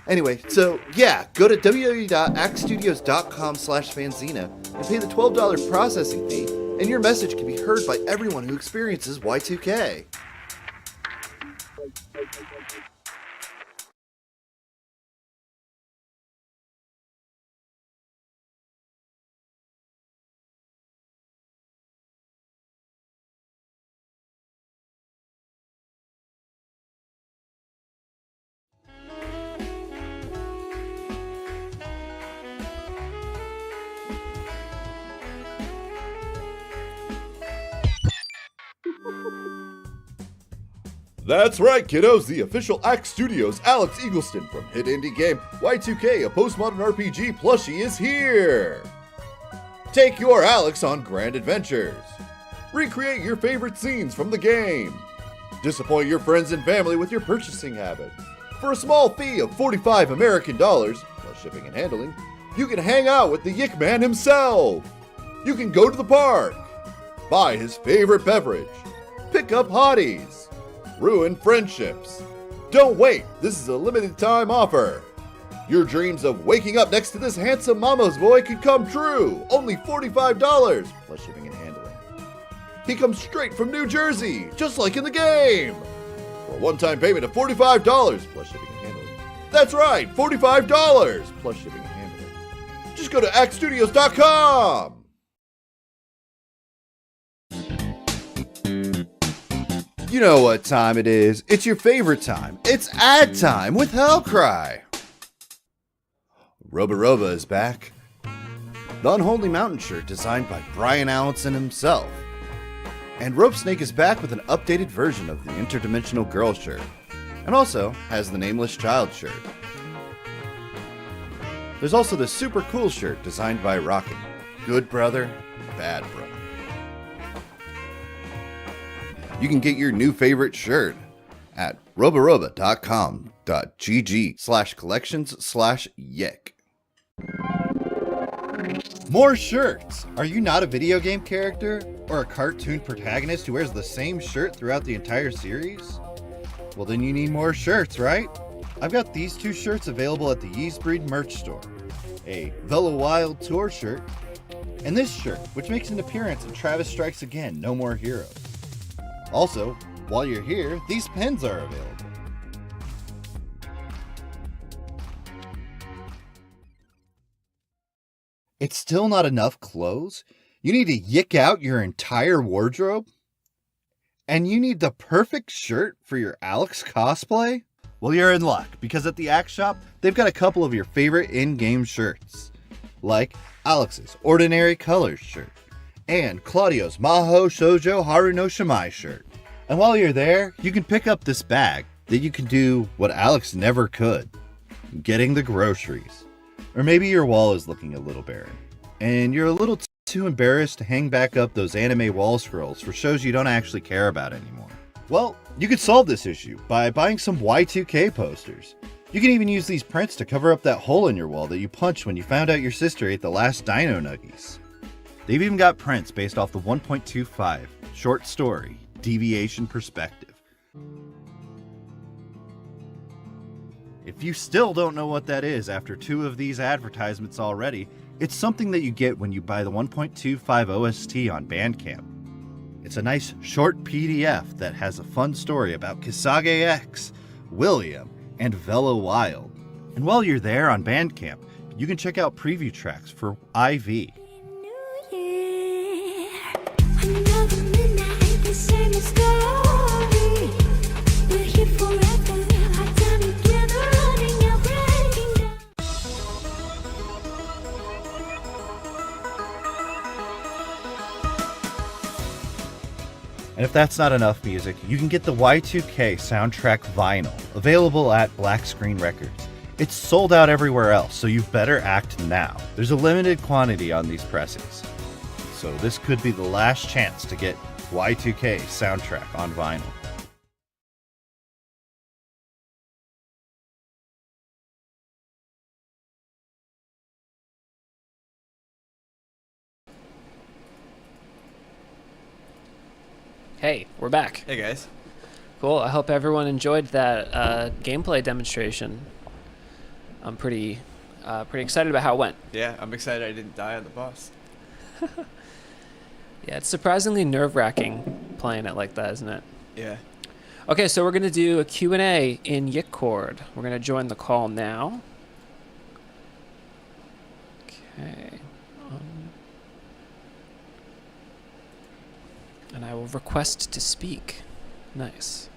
Anyway, so yeah, go to www.ackstudios.com/Fanzina and pay the $12 processing fee, and your message can be heard by everyone who experiences Y2K. That's right, kiddos! The official ACKK Studios Alex Eagleston from hit indie game Y2K, a postmodern RPG plushie, is here! Take your Alex on grand adventures. Recreate your favorite scenes from the game. Disappoint your friends and family with your purchasing habits. For a small fee of $45 American, plus shipping and handling, you can hang out with the YIIK Man himself. You can go to the park, buy his favorite beverage, pick up hotties, ruin friendships. Don't wait, this is a limited time offer. Your dreams of waking up next to this handsome mama's boy could come true. Only $45, plus shipping and handling. He comes straight from New Jersey, just like in the game. For a one-time payment of $45, plus shipping and handling. That's right, $45, plus shipping and handling. Just go to ackstudios.com. You know what time it is. It's your favorite time. It's ad time with Hellcry. Roba is back. The Unholy Mountain shirt designed by Brian Allison himself. And Rope Snake is back with an updated version of the Interdimensional Girl shirt. And also has the Nameless Child shirt. There's also the super cool shirt designed by Rocket. Good brother, bad brother. You can get your new favorite shirt at robaroba.com.gg/collections/yick. More shirts! Are you not a video game character or a cartoon protagonist who wears the same shirt throughout the entire series? Well, then you need more shirts, right? I've got these two shirts available at the Yeezbreed merch store. A Velo Wild Tour shirt, and this shirt, which makes an appearance in Travis Strikes Again, No More Heroes. Also, while you're here, these pens are available. It's still not enough clothes? You need to yick out your entire wardrobe? And you need the perfect shirt for your Alex cosplay? Well, you're in luck, because at the ACKK shop, they've got a couple of your favorite in-game shirts. Like Alex's Ordinary Colors shirt, and Claudio's Maho Shoujo Haru no Shimai shirt. And while you're there, you can pick up this bag that you can do what Alex never could, getting the groceries. Or maybe your wall is looking a little barren, and you're a little too embarrassed to hang back up those anime wall scrolls for shows you don't actually care about anymore. Well, you could solve this issue by buying some Y2K posters. You can even use these prints to cover up that hole in your wall that you punched when you found out your sister ate the last Dino Nuggies. They've even got prints based off the 1.25 short story, Deviation Perspective. If you still don't know what that is after 2 of these advertisements already, it's something that you get when you buy the 1.25 OST on Bandcamp. It's a nice short PDF that has a fun story about Kisage X, William, and Velo Wild. And while you're there on Bandcamp, you can check out preview tracks for IV. And if that's not enough music, you can get the Y2K soundtrack vinyl, available at Black Screen Records. It's sold out everywhere else, so you better act now. There's a limited quantity on these pressings. So this could be the last chance to get Y2K soundtrack on vinyl. Hey, we're back. Hey guys. Cool. I hope everyone enjoyed that gameplay demonstration. I'm pretty excited about how it went. Yeah, I'm excited I didn't die on the boss. Yeah, it's surprisingly nerve-wracking playing it like that, isn't it? Yeah. Okay, so we're going to do a Q&A in YIIK. We're going to join the call now. Okay. And I will request to speak. Nice.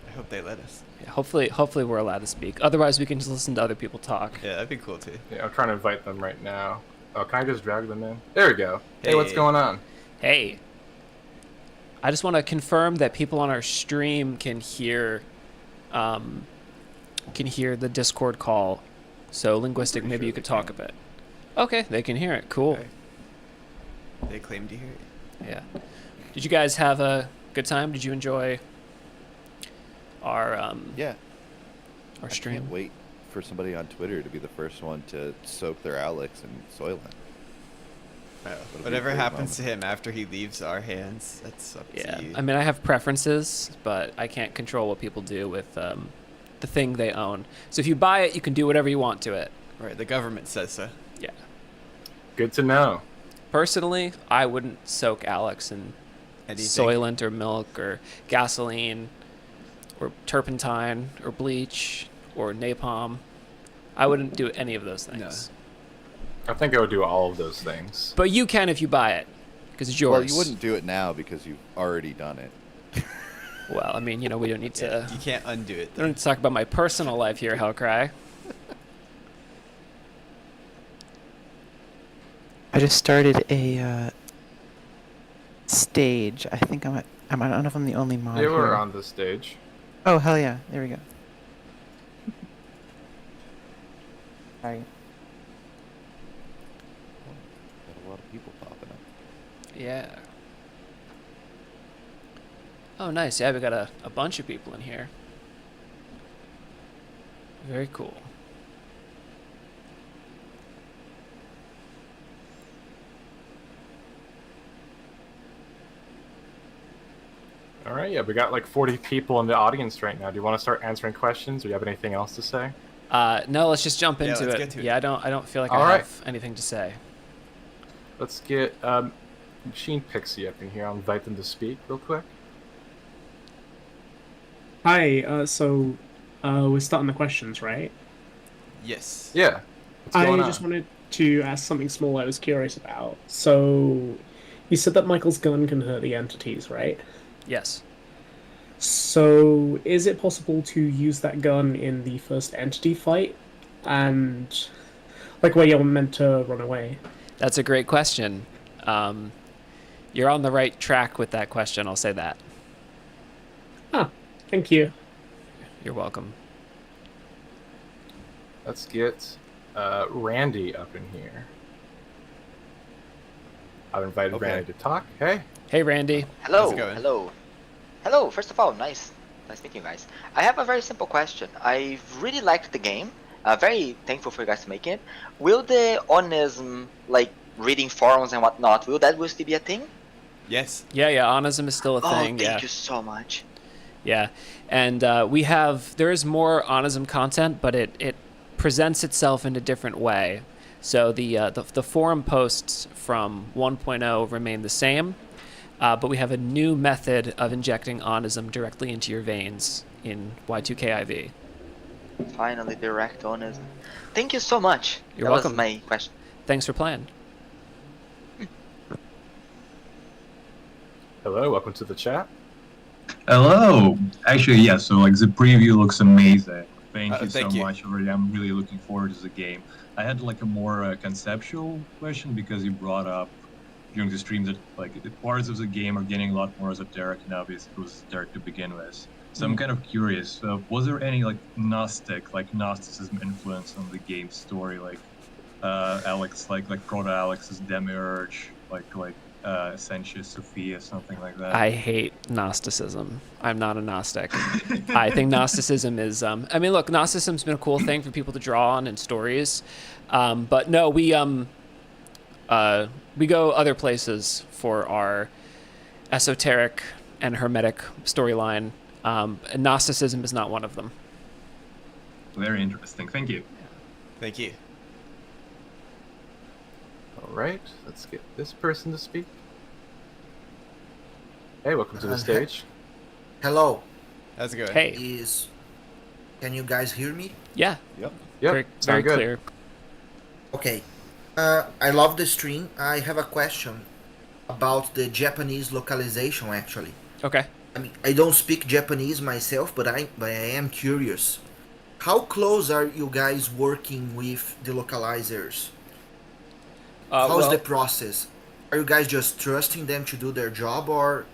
I hope they let us. Yeah, hopefully we're allowed to speak. Otherwise, we can just listen to other people talk. Yeah, that'd be cool too. Yeah, I'm trying to invite them right now. Oh, can I just drag them in? There we go. Hey, what's going on? Hey. I just want to confirm that people on our stream can hear the Discord call. So Linguistic, maybe you could talk a bit. Okay, they can hear it. Cool. Okay. They claim to hear it. Yeah. Did you guys have a good time? Did you enjoy our our stream? I can't wait for somebody on Twitter to be the first one to soak their Alex in Soylent. Whatever happens to him after he leaves our hands, that's up to you. I mean, I have preferences, but I can't control what people do with the thing they own. So if you buy it, you can do whatever you want to it. Right, the government says so. Yeah. Good to know. Personally, I wouldn't soak Alex in Soylent or milk or gasoline or turpentine or bleach or napalm. I wouldn't do any of those things. I think I would do all of those things. But you can if you buy it, because it's yours. Well, you wouldn't do it now because you've already done it. Well, I mean, we don't need to... You can't undo it. I don't need to talk about my personal life here, Hellcry. I just started a stage. I think I don't know if I'm the only mod You were here. on the stage. Oh, hell yeah. There we go. Sorry. Got a lot of people popping up. Yeah. Oh, nice. Yeah, we got a bunch of people in here. Very cool. All right, yeah, we got like 40 people in the audience right now. Do you want to start answering questions, or do you have anything else to say? No, let's just jump into let's it. get to it. Yeah, I don't feel like All I right. have anything to say. Let's get Machine Pixie up in here. I'll invite them to speak real quick. Hi, so we're starting the questions, right? Yes. Yeah. What's I going on? just wanted to ask something small I was curious about. So, you said that Michael's gun can hurt the entities, right? Yes. So, is it possible to use that gun in the first entity fight? And, like, where you're meant to run away? That's a great question. You're on the right track with that question, I'll say that. Ah, thank you. You're welcome. Let's get Randy up in here. I've invited Randy to talk. Hey. Hey, Randy. Hello, How's it going? hello. First of all, nice meeting you guys. I have a very simple question. I really liked the game. Very thankful for you guys to make it. Will the Onism, like reading forums and whatnot, will that still be a thing? Yes. Yeah, Onism is still a thing. Thank you so much. Yeah, and there is more Onism content, but it presents itself in a different way. So the forum posts from 1.0 remain the same, but we have a new method of injecting Onism directly into your veins in YIIK I.V. Finally, direct Onism. Thank you so much. You're that welcome. was my question. Thanks for playing. Hello, welcome to the chat. Hello. Actually, yeah. So like the preview looks amazing. Thank you so thank you. much already. I'm really looking forward to the game. I had like a more conceptual question because you brought up during the stream that like the parts of the game are getting a lot more esoteric now because it was esoteric to begin with. So I'm kind of curious, was there any like Gnosticism influence on the game story, like Alex, like Proto Alex's Demiurge, like Essentius Sophia, something like that? I hate Gnosticism. I'm not a Gnostic. I think Gnosticism is. I mean, look, Gnosticism's been a cool thing for people to draw on in stories, but no, we go other places for our esoteric and hermetic storyline. And Gnosticism is not one of them. Very interesting. Thank you. Thank you. All right, let's get this person to speak. Hey, welcome to the stage. Hello. How's it going? Hey. Can you guys hear me? Yeah. Yep. Very good. clear. Okay. I love the stream. I have a question about the Japanese localization, actually. Okay. I mean, I don't speak Japanese myself, but I am curious. How close are you guys working with the localizers? How's the process? Are you guys just trusting them to do their job, or?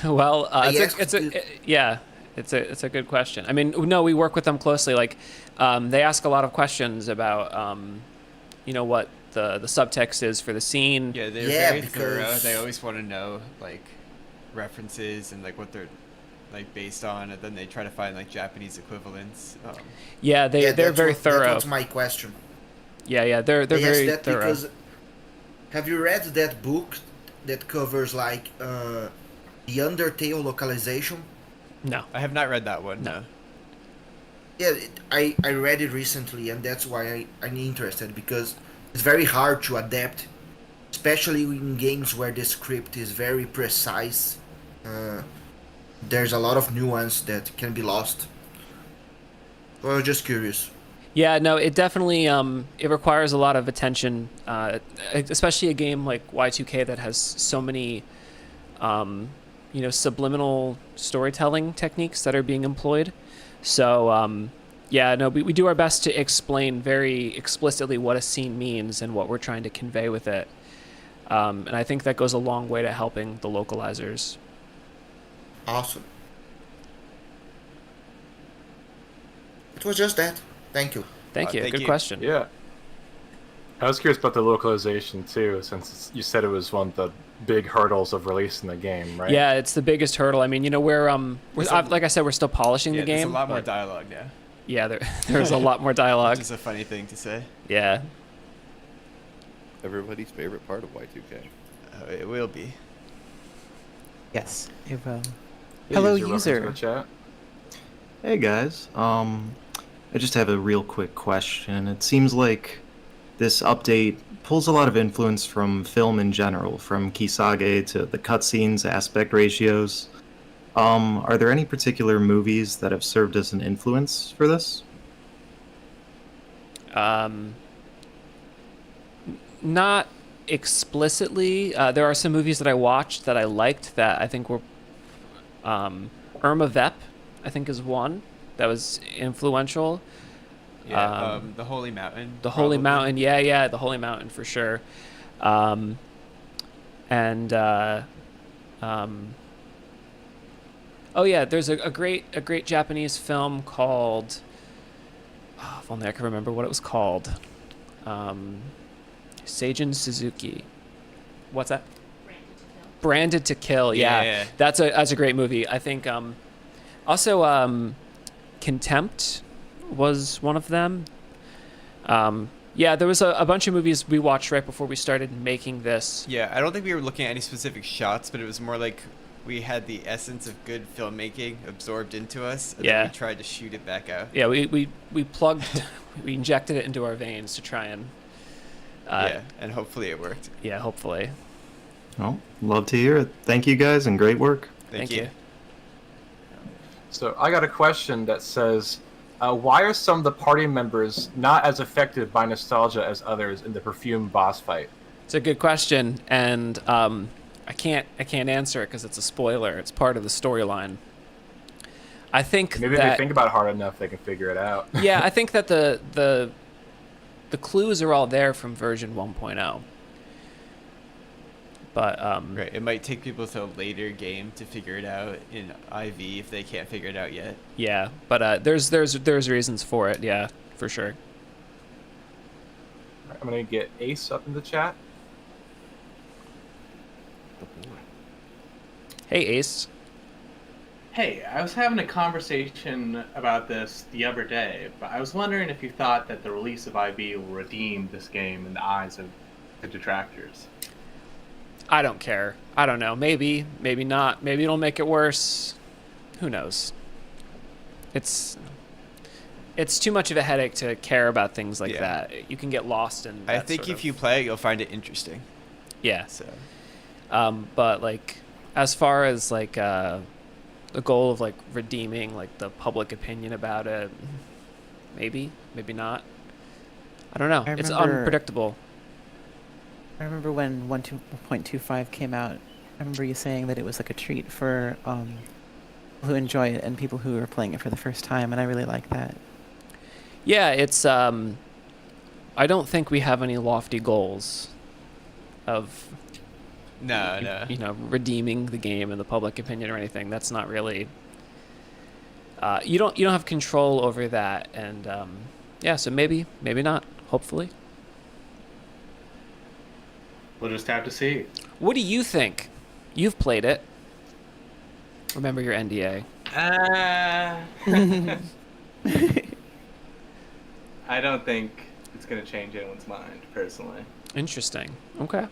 Well, it's a good question. I mean, no, we work with them closely. Like, they ask a lot of questions about, what the subtext is for the scene. Yeah, they're very thorough. They always want to know like references and like what they're like based on, and then they try to find like Japanese equivalents. They're very thorough. That's my question. Yeah, they're very thorough. Because have you read that book that covers like the Undertale localization? No, I have not read that one. No. Yeah, I read it recently, and that's why I'm interested, because it's very hard to adapt, especially in games where the script is very precise. There's a lot of nuance that can be lost. Well, just curious. Yeah, no, it definitely it requires a lot of attention, especially a game like Y2K that has so many, subliminal storytelling techniques that are being employed. So, we do our best to explain very explicitly what a scene means and what we're trying to convey with it. And I think that goes a long way to helping the localizers. Awesome. It was just that. Thank you. Thank you. Good question. Yeah. I was curious about the localization too, since you said it was one of the big hurdles of releasing the game, right? Yeah, it's the biggest hurdle. I mean, we're like I said, we're still polishing the game. There's a lot more dialogue now. Yeah, there's a lot more dialogue. Which is a funny thing to say. Yeah. Everybody's favorite part of Y2K. It will be. Yes, it will. Yeah, Hello, user. user. Hey guys. I just have a real quick question. It seems like this update pulls a lot of influence from film in general, from Kisage to the cutscenes, aspect ratios. Are there any particular movies that have served as an influence for this? Not explicitly. There are some movies that I watched that I liked that I think were Irma Vep, I think, is one that was influential. Yeah, the Holy Mountain. The Holy Mountain, yeah, the Holy Mountain for sure. There's a great Japanese film called. Oh, if only I could remember what it was called. Seijin Suzuki. What's that? Branded to Kill. Yeah. That's a great movie. I think. Also, Contempt was one of them. There was a bunch of movies we watched right before we started making this. Yeah, I don't think we were looking at any specific shots, but it was more like we had the essence of good filmmaking absorbed into us, and then we tried to shoot it back out. Yeah, we plugged, we injected it into our veins to try and... and hopefully it worked. Yeah, hopefully. Well, love to hear it. Thank you guys, and great work. Thank you. So I got a question that says, why are some of the party members not as affected by nostalgia as others in the Perfume boss fight? It's a good question, and I can't answer it because it's a spoiler. It's part of the storyline. I think maybe if they think about it hard enough, they can figure it out. Yeah, I think that the clues are all there from version 1.0. But right, it might take people to a later game to figure it out in IV if they can't figure it out yet. Yeah, but there's reasons for it. Yeah, for sure. I'm gonna get Ace up in the chat. Hey, Ace. Hey, I was having a conversation about this the other day, but I was wondering if you thought that the release of IV will redeem this game in the eyes of the detractors. I don't care. I don't know. Maybe, maybe not. Maybe it'll make it worse. Who knows? It's too much of a headache to care about things like that. You can get lost in that I think if you play it, you'll find it interesting. Yeah. So, but like, as far as like the goal of like redeeming like the public opinion about it, maybe not. I don't know. It's unpredictable. I remember when 1.25 came out. I remember you saying that it was like a treat for people who enjoy it and people who are playing it for the first time, and I really like that. Yeah, it's I don't think we have any lofty goals of you know, redeeming the game in the public opinion or anything. That's not really you don't have control over that, and yeah, so maybe not, hopefully. We'll just have to see. What do you think? You've played it. Remember your NDA. I don't think it's going to change anyone's mind, personally. Interesting. Okay.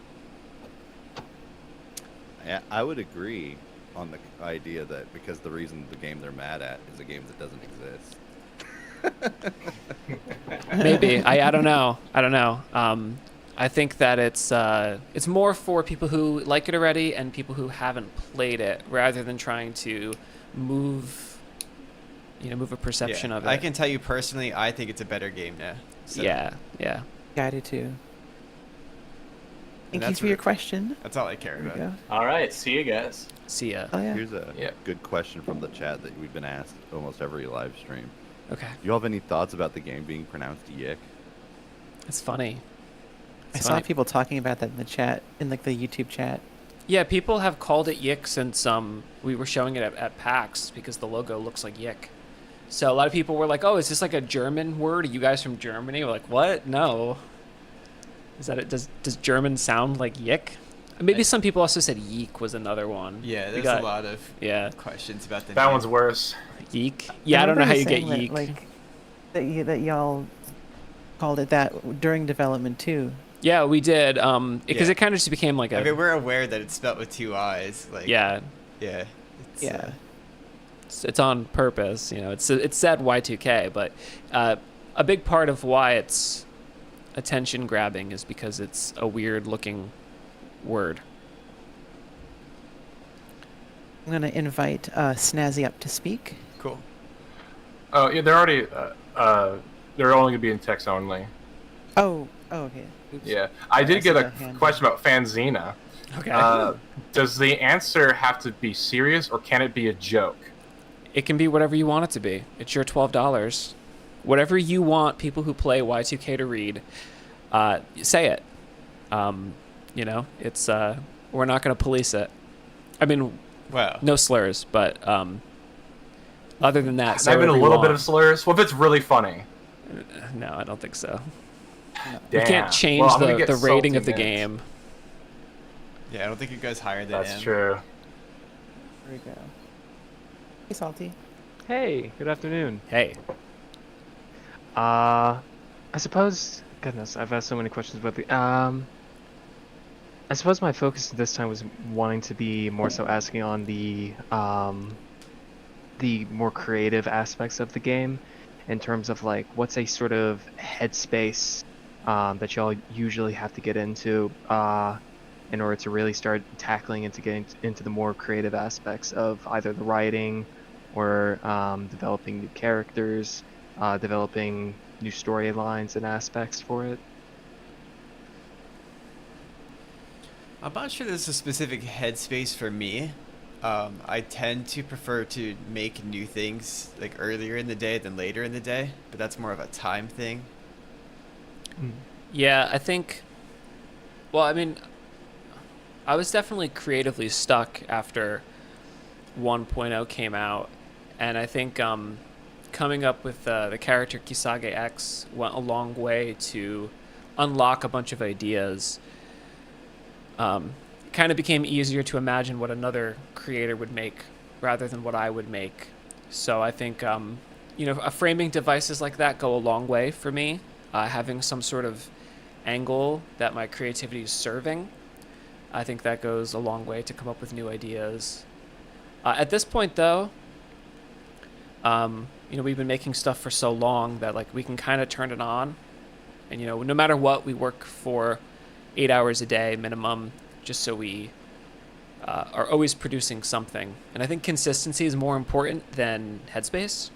Yeah, I would agree on the idea that because the reason the game they're mad at is a game that doesn't exist. Maybe. I don't know. I think that it's more for people who like it already and people who haven't played it, rather than trying to move a perception of it. I can tell you personally, I think it's a better game now. So. Yeah. Yeah, I do too. Thank you for your question. That's all I care about. All right, see you guys. See ya. Oh, yeah. Here's a good question from the chat that we've been asked almost every live stream. Okay. Do you have any thoughts about the game being pronounced yick? It's funny. I saw people talking about that in the chat, in like the YouTube chat. Yeah, people have called it yick since we were showing it at PAX because the logo looks like yick. So a lot of people were like, "Oh, is this like a German word? Are you guys from Germany?" We're like, "What? No." Is that it? Does German sound like yick? Maybe some people also said yeek was another one. Yeah, there's a lot of questions about the That name. one's worse. Yeek? Yeah, I don't know how you get yeek. Like, that y'all called it that during development too. Yeah, we did. Because it kind of just became like I mean, we're aware that it's spelled with two I's. Like, yeah. Yeah. It's on purpose, you know. It's said Y2K, but a big part of why it's attention grabbing is because it's a weird looking word. I'm gonna invite Snazzy up to speak. Cool. Oh yeah, they're already they're only gonna be in text only. Oh, okay. Oops. Yeah, I did get see a hand question about Fanzina. Okay. Does the answer have to be serious, or can it be a joke? It can be whatever you want it to be. It's your $12. Whatever you want people who play Y2K to read, say it. You know, it's we're not going to police it. I mean, no slurs, but other than that, say Not even a whatever you little bit want. of slurs. What if it's really funny? No, I don't think so. Damn. You can't change Well, I'm gonna get the rating salty of the next. game. Yeah, I don't think you guys higher than That's him. true. There we go. Hey, Salty. Hey, good afternoon. Hey. I suppose, goodness, I've asked so many questions about the, I suppose my focus this time was wanting to be more so asking on the more creative aspects of the game, in terms of like, what's a sort of headspace that y'all usually have to get into in order to really start tackling and to get into the more creative aspects of either the writing or developing new characters, developing new storylines and aspects for it. I'm not sure there's a specific headspace for me. I tend to prefer to make new things like earlier in the day than later in the day, but that's more of a time thing. Yeah, I think. Well, I mean, I was definitely creatively stuck after 1.0 came out, and I think coming up with the character Kisage X went a long way to unlock a bunch of ideas. It kind of became easier to imagine what another creator would make rather than what I would make. So I think framing devices like that go a long way for me. Having some sort of angle that my creativity is serving, I think that goes a long way to come up with new ideas. At this point, though, we've been making stuff for so long that like we can kind of turn it on, and no matter what, we work for 8 hours a day minimum, just so we are always producing something. And I think consistency is more important than headspace.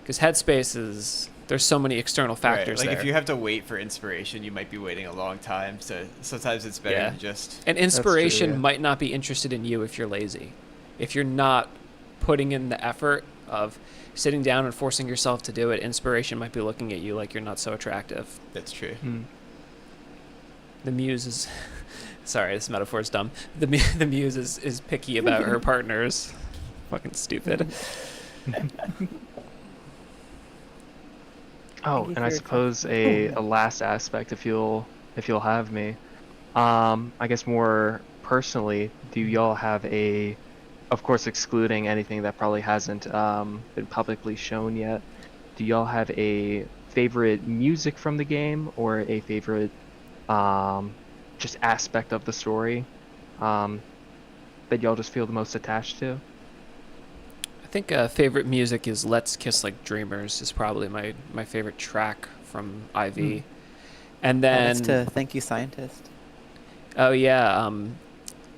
Because headspace is, there's so many external factors Like there. if you have to wait for inspiration, you might be waiting a long time. So sometimes it's better to just. And inspiration might not be interested in you if you're lazy. If you're not putting in the effort of sitting down and forcing yourself to do it, inspiration might be looking at you like you're not so attractive. That's true. The muse is, sorry, this metaphor is dumb. The muse is picky about her partners. Fucking stupid. Oh, and I suppose a last aspect, if you'll have me, I guess more personally, do y'all have of course excluding anything that probably hasn't been publicly shown yet, do y'all have a favorite music from the game or a favorite just aspect of the story that y'all just feel the most attached to? I think favorite music is Let's Kiss Like Dreamers is probably my favorite track from IV. And then... That's to Thank You Scientist. Oh, yeah.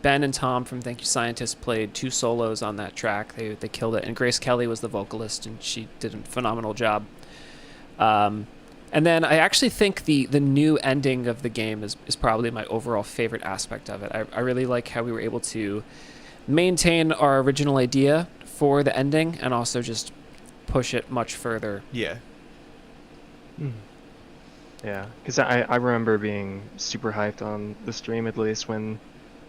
Ben and Tom from Thank You Scientist played 2 solos on that track. They killed it. And Grace Kelly was the vocalist, and she did a phenomenal job. And then I actually think the new ending of the game is probably my overall favorite aspect of it. I really like how we were able to maintain our original idea for the ending and also just push it much further. Yeah. Yeah, because I remember being super hyped on the stream, at least when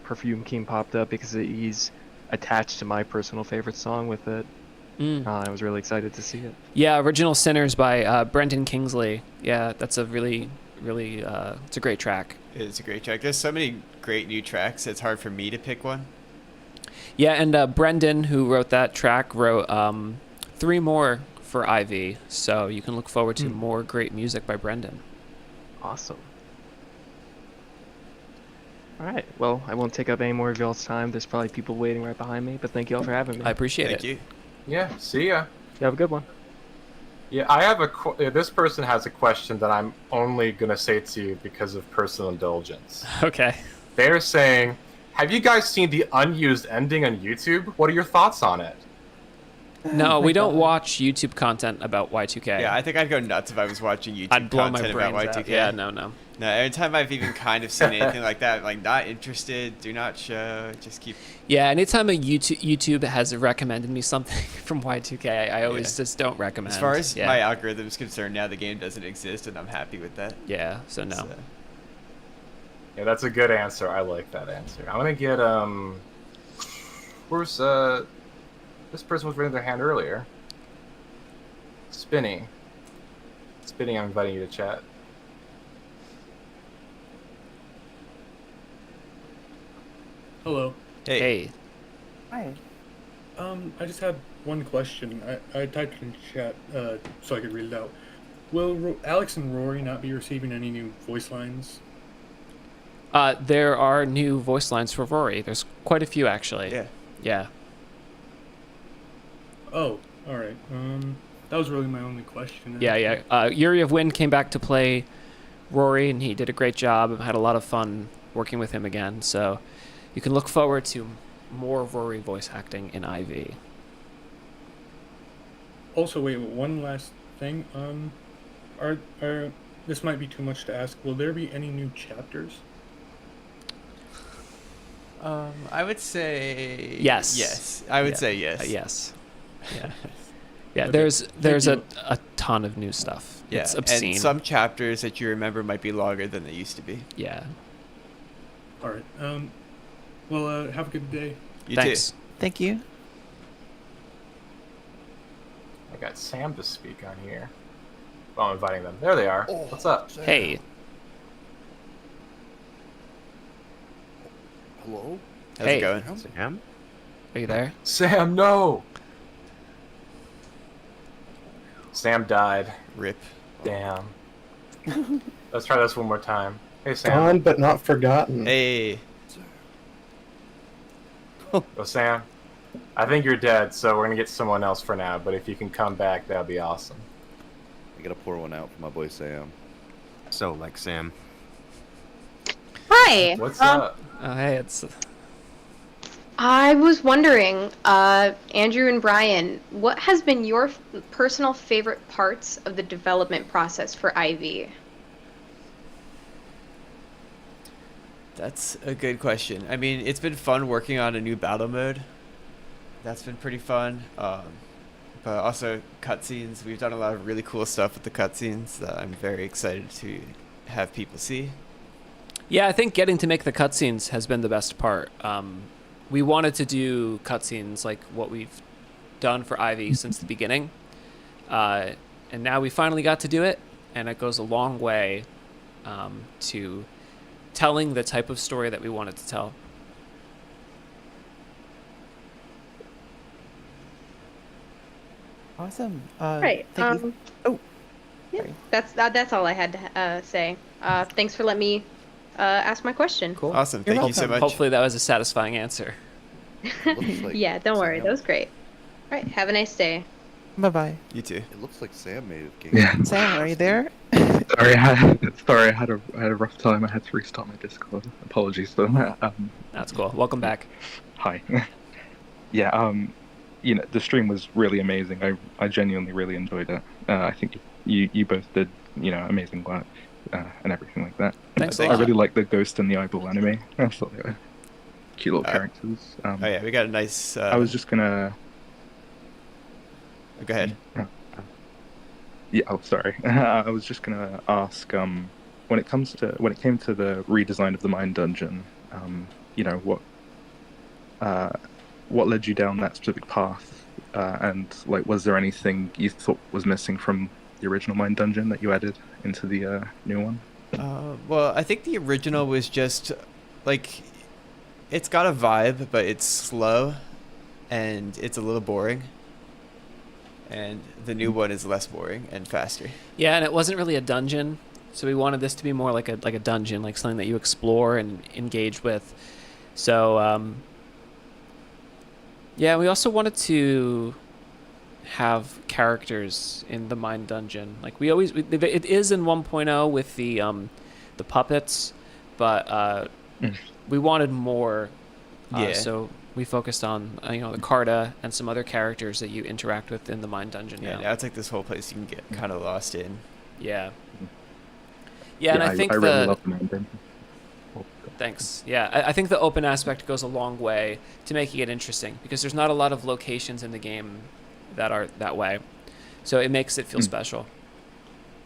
Perfume King popped up, because he's attached to my personal favorite song with it. I was really excited to see it. Yeah, Original Sinners by Brendan Kingsley. Yeah, that's a really it's a great track. It's a great track. There's so many great new tracks, it's hard for me to pick one. Yeah, and Brendan, who wrote that track, wrote 3 more for IV, so you can look forward to more great music by Brendan. Awesome. All right, well, I won't take up any more of y'all's time. There's probably people waiting right behind me, but thank you all for having me. I appreciate it. Thank you. Yeah, see ya. You have a good one. Yeah, I have this person has a question that I'm only gonna say to you because of personal indulgence. Okay. They're saying, have you guys seen the unused ending on YouTube? What are your thoughts on it? No, we don't watch YouTube content about Y2K. Yeah, I think I'd go nuts if I was watching YouTube I'd blow my content brains about out. Y2K. Yeah, no. No, every time I've even kind of seen anything like that, like not interested, do not show, just keep. Yeah, anytime a YouTube has recommended me something from Y2K, I always just don't recommend. As far as my algorithm is concerned, now the game doesn't exist, and I'm happy with that. Yeah, so no. Yeah, that's a good answer. I like that answer. I'm gonna get where's this person was raising their hand earlier. Spinny, I'm inviting you to chat. Hello. Hey. Hi. I just had one question. I typed in chat so I could read it out. Will Alex and Rory not be receiving any new voice lines? There are new voice lines for Rory. There's quite a few, actually. Yeah. Oh, all right. That was really my only question. Yeah. Yuri of Wind came back to play Rory, and he did a great job. I had a lot of fun working with him again. So you can look forward to more Rory voice acting in IV. Also, wait, one last thing. Are this might be too much to ask. Will there be any new chapters? I would say yes. Yes, I would say yes. Yes. Yeah. Yeah. Okay. There's a ton of new stuff. Yeah, It's obscene. and some chapters that you remember might be longer than they used to be. Yeah. All right. Well, have a good day. You Thanks. too. Thank you. I got Sam to speak on here. Oh, I'm inviting them. There they are. What's up? Hey. Hello? How's it going? Sam? Are you there? Sam, no! Sam died. Rip. Damn. Let's try this one more time. Hey, Sam. Gone but not forgotten. Hey. Oh, Sam. I think you're dead, so we're gonna get someone else for now, but if you can come back, that'd be awesome. I gotta pour one out for my boy Sam. So, like Sam. Hi. What's up? Oh, hey, it's... I was wondering, Andrew and Brian, what has been your personal favorite parts of the development process for IV? That's a good question. I mean, it's been fun working on a new battle mode. That's been pretty fun. But also cutscenes. We've done a lot of really cool stuff with the cutscenes that I'm very excited to have people see. Yeah, I think getting to make the cutscenes has been the best part. We wanted to do cutscenes like what we've done for Ivy since the beginning. And now we finally got to do it, and it goes a long way to telling the type of story that we wanted to tell. Awesome. Right. Thank you. Oh. Yeah, that's all I had to say. Thanks for letting me ask my question. Cool. Awesome. Thank you so much. Hopefully that was a satisfying answer. Yeah, don't worry. That was great. All right. Have a nice day. Bye bye. You too. It looks like Sam made it. Yeah. Sam, are you there? Sorry, I had a rough time. I had to restart my Discord. Apologies for that. That's cool. Welcome back. Hi. Yeah. You know, the stream was really amazing. I genuinely really enjoyed it. I think you both did, amazing work and everything like that. Thanks a I lot. really like the Ghost and the Eyeball anime. I thought they were cute little characters. Oh yeah, we got a nice. I was just gonna. Go ahead. Yeah. Oh, sorry. I was just gonna ask. When it came to the redesign of the Mine Dungeon, what led you down that specific path, and was there anything you thought was missing from the original Mine Dungeon that you added into the new one? Well, I think the original was just it's got a vibe, but it's slow, and it's a little boring. And the new one is less boring and faster. Yeah, and it wasn't really a dungeon, so we wanted this to be more like a dungeon, like something that you explore and engage with. So, yeah, we also wanted to have characters in the Mine Dungeon. Like it is in 1.0 with the puppets, but we wanted more. Yeah. So we focused on the Karta and some other characters that you interact with in the Mine Dungeon. Yeah, now it's like this whole place you can get kind of lost in. Yeah. Yeah, and I think I really love the Mine Dungeon. Thanks. Yeah, I think the open aspect goes a long way to making it interesting because there's not a lot of locations in the game that are that way, so it makes it feel special.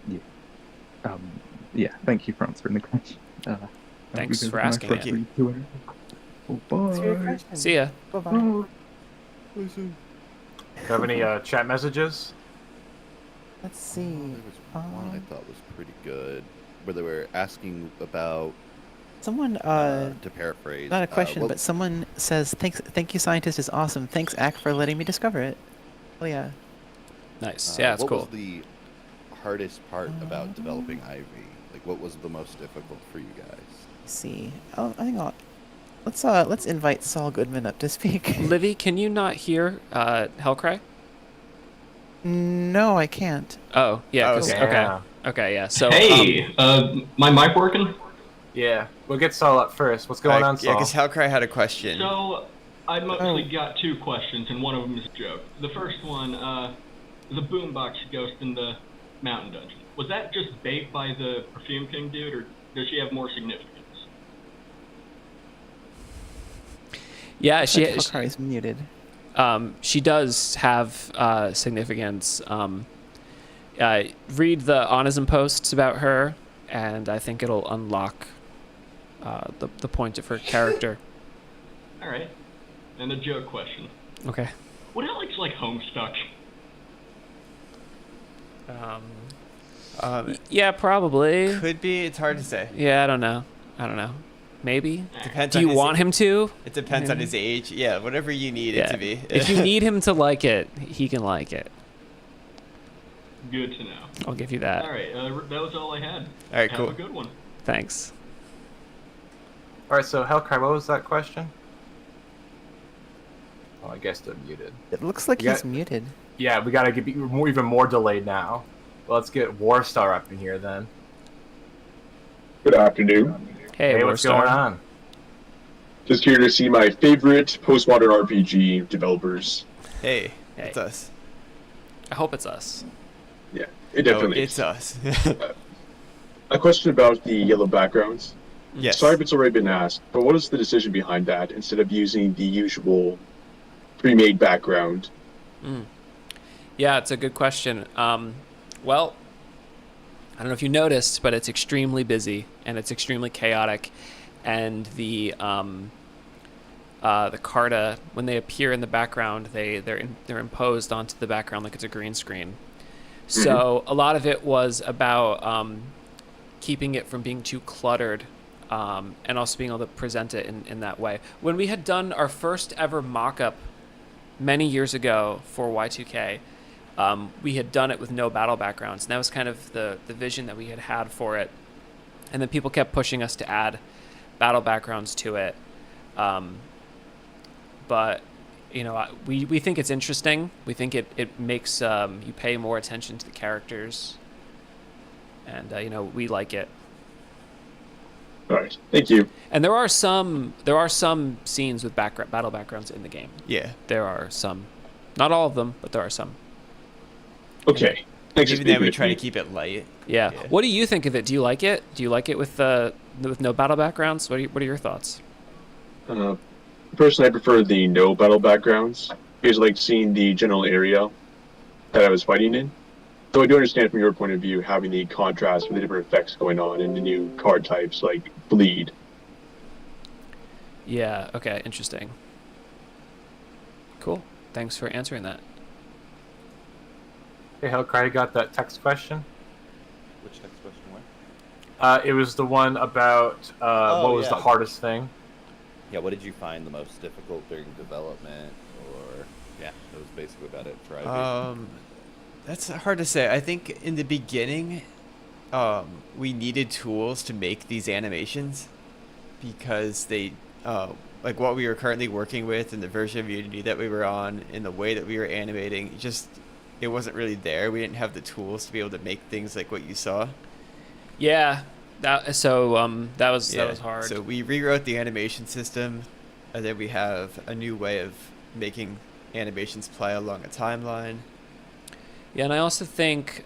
Yeah. Yeah. Thank you for answering the question. Thanks for asking it. Oh, bye. See ya. Bye bye. Do you have any chat messages? Let's see. There was one I thought was pretty good, where they were asking about. Someone, to paraphrase, not a question, but someone says, "Thank you, scientist is awesome. Thanks, ACK, for letting me discover it." Oh yeah. Nice. Yeah, it's cool. What was the hardest part about developing Ivy? What was the most difficult for you guys? Let's see. Oh, I think let's invite Saul Goodman up to speak. Livy, can you not hear Hellcry? No, I can't. Oh, yeah. Oh, Okay, yeah. So hey, my mic working? Yeah, we'll get Saul up first. What's going on, Saul? Yeah, because Hellcry had a question. So, I mostly got two questions, and one of them is a joke. The first one, the boombox ghost in the mountain dungeon. Was that just baked by the Perfume King dude, or does she have more significance? yeah, Hellcry's muted. She does have significance. Read the Onism posts about her, and I think it'll unlock the point of her character. All right. And a joke question. Okay. Would Alex like Homestuck? Yeah, probably. Could be. It's hard to say. Yeah, I don't know. Maybe. Depends. Do you want him to? It depends on his age. Yeah, whatever you need it to be. If you need him to like it, he can like it. Good to know. I'll give you that. All right. That was all I had. All right, Have cool. a good one. Thanks. All right, so Hellcry, what was that question? Oh, I guess they're muted. It looks like he's muted. Yeah, we gotta get even more delayed now. Well, let's get Warstar up in here then. Good afternoon. Hey, what's going on? Just here to see my favorite postmodern RPG developers. Hey, it's us. I hope it's us. Yeah, it definitely it's us. A question about the yellow backgrounds. Yes. Sorry if it's already been asked, but what is the decision behind that instead of using the usual pre-made background? Yeah, it's a good question. Well, I don't know if you noticed, but it's extremely busy and it's extremely chaotic, and the Karta, when they appear in the background, they're imposed onto the background like it's a green screen. So a lot of it was about keeping it from being too cluttered, and also being able to present it in that way. When we had done our first ever mock-up many years ago for Y2K, we had done it with no battle backgrounds, and that was kind of the vision that we had for it. And then people kept pushing us to add battle backgrounds to it. But, you know, we think it's interesting. We think it makes you pay more attention to the characters. And, you know, we like it. All right, thank you. And there are some scenes with battle backgrounds in the game. Yeah. There are some. Not all of them, but there are some. Okay. Thanks. Even then, we try to keep it light. Yeah. What do you think of it? Do you like it? Do you like it with no battle backgrounds? What are your thoughts? Personally, I prefer the no battle backgrounds because I like seeing the general area that I was fighting in. So I do understand from your point of view having the contrast with the different effects going on in the new card types like bleed. Yeah. Okay. Interesting. Cool. Thanks for answering that. Hey, Hellcry, got that text question? Which text question? Where? It was the one about what was the hardest thing. Yeah, what did you find the most difficult during development? Or, yeah, that was basically about it for IV. That's hard to say. I think in the beginning, we needed tools to make these animations because they, like what we were currently working with and the version of Unity that we were on and the way that we were animating, it wasn't really there. We didn't have the tools to be able to make things like what you saw. Yeah. That was hard. So we rewrote the animation system, and then we have a new way of making animations play along a timeline. Yeah, and I also think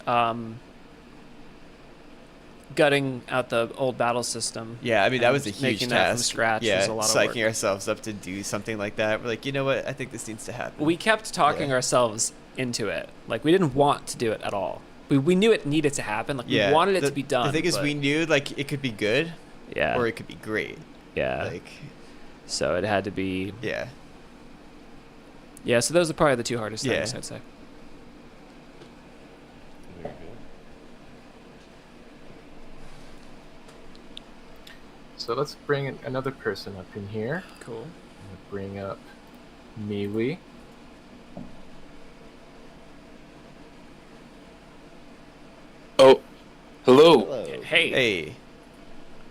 gutting out the old battle system. Yeah, I mean that was a huge making task. That from scratch was a lot of work. Psyching ourselves up to do something like that. We're like, you know what? I think this needs to happen. We kept talking ourselves into it. Like we didn't want to do it at all. We knew it needed to happen. Like we wanted it to be done. The thing is, we knew like it could be good, yeah, or it could be great. Yeah, like so it had to be. Yeah. Yeah, so those are probably the two hardest things, I'd say. So let's bring in another person up in here. Cool. I'm gonna bring up MeWe. Oh, hello. Hey. Hey.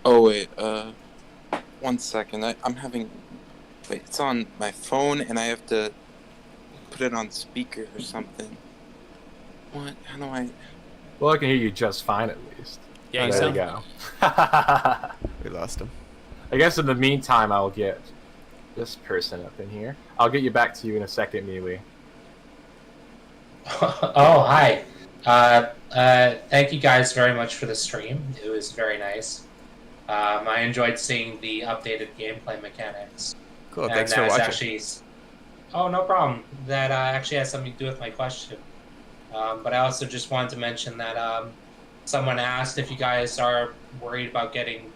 Oh wait, 1 second. I'm having. Wait, it's on my phone, and I have to put it on speaker or something. What? How do I? Well, I can hear you just fine at least. Yeah, there you go. We lost him. I guess in the meantime, I'll get this person up in here. I'll get you back to you in a second, MeWe. Oh, hi. Thank you guys very much for the stream. It was very nice. I enjoyed seeing the updated gameplay mechanics. Cool, thanks for watching. Actually, oh, no problem. That actually has something to do with my question. But I also just wanted to mention that someone asked if you guys are worried about getting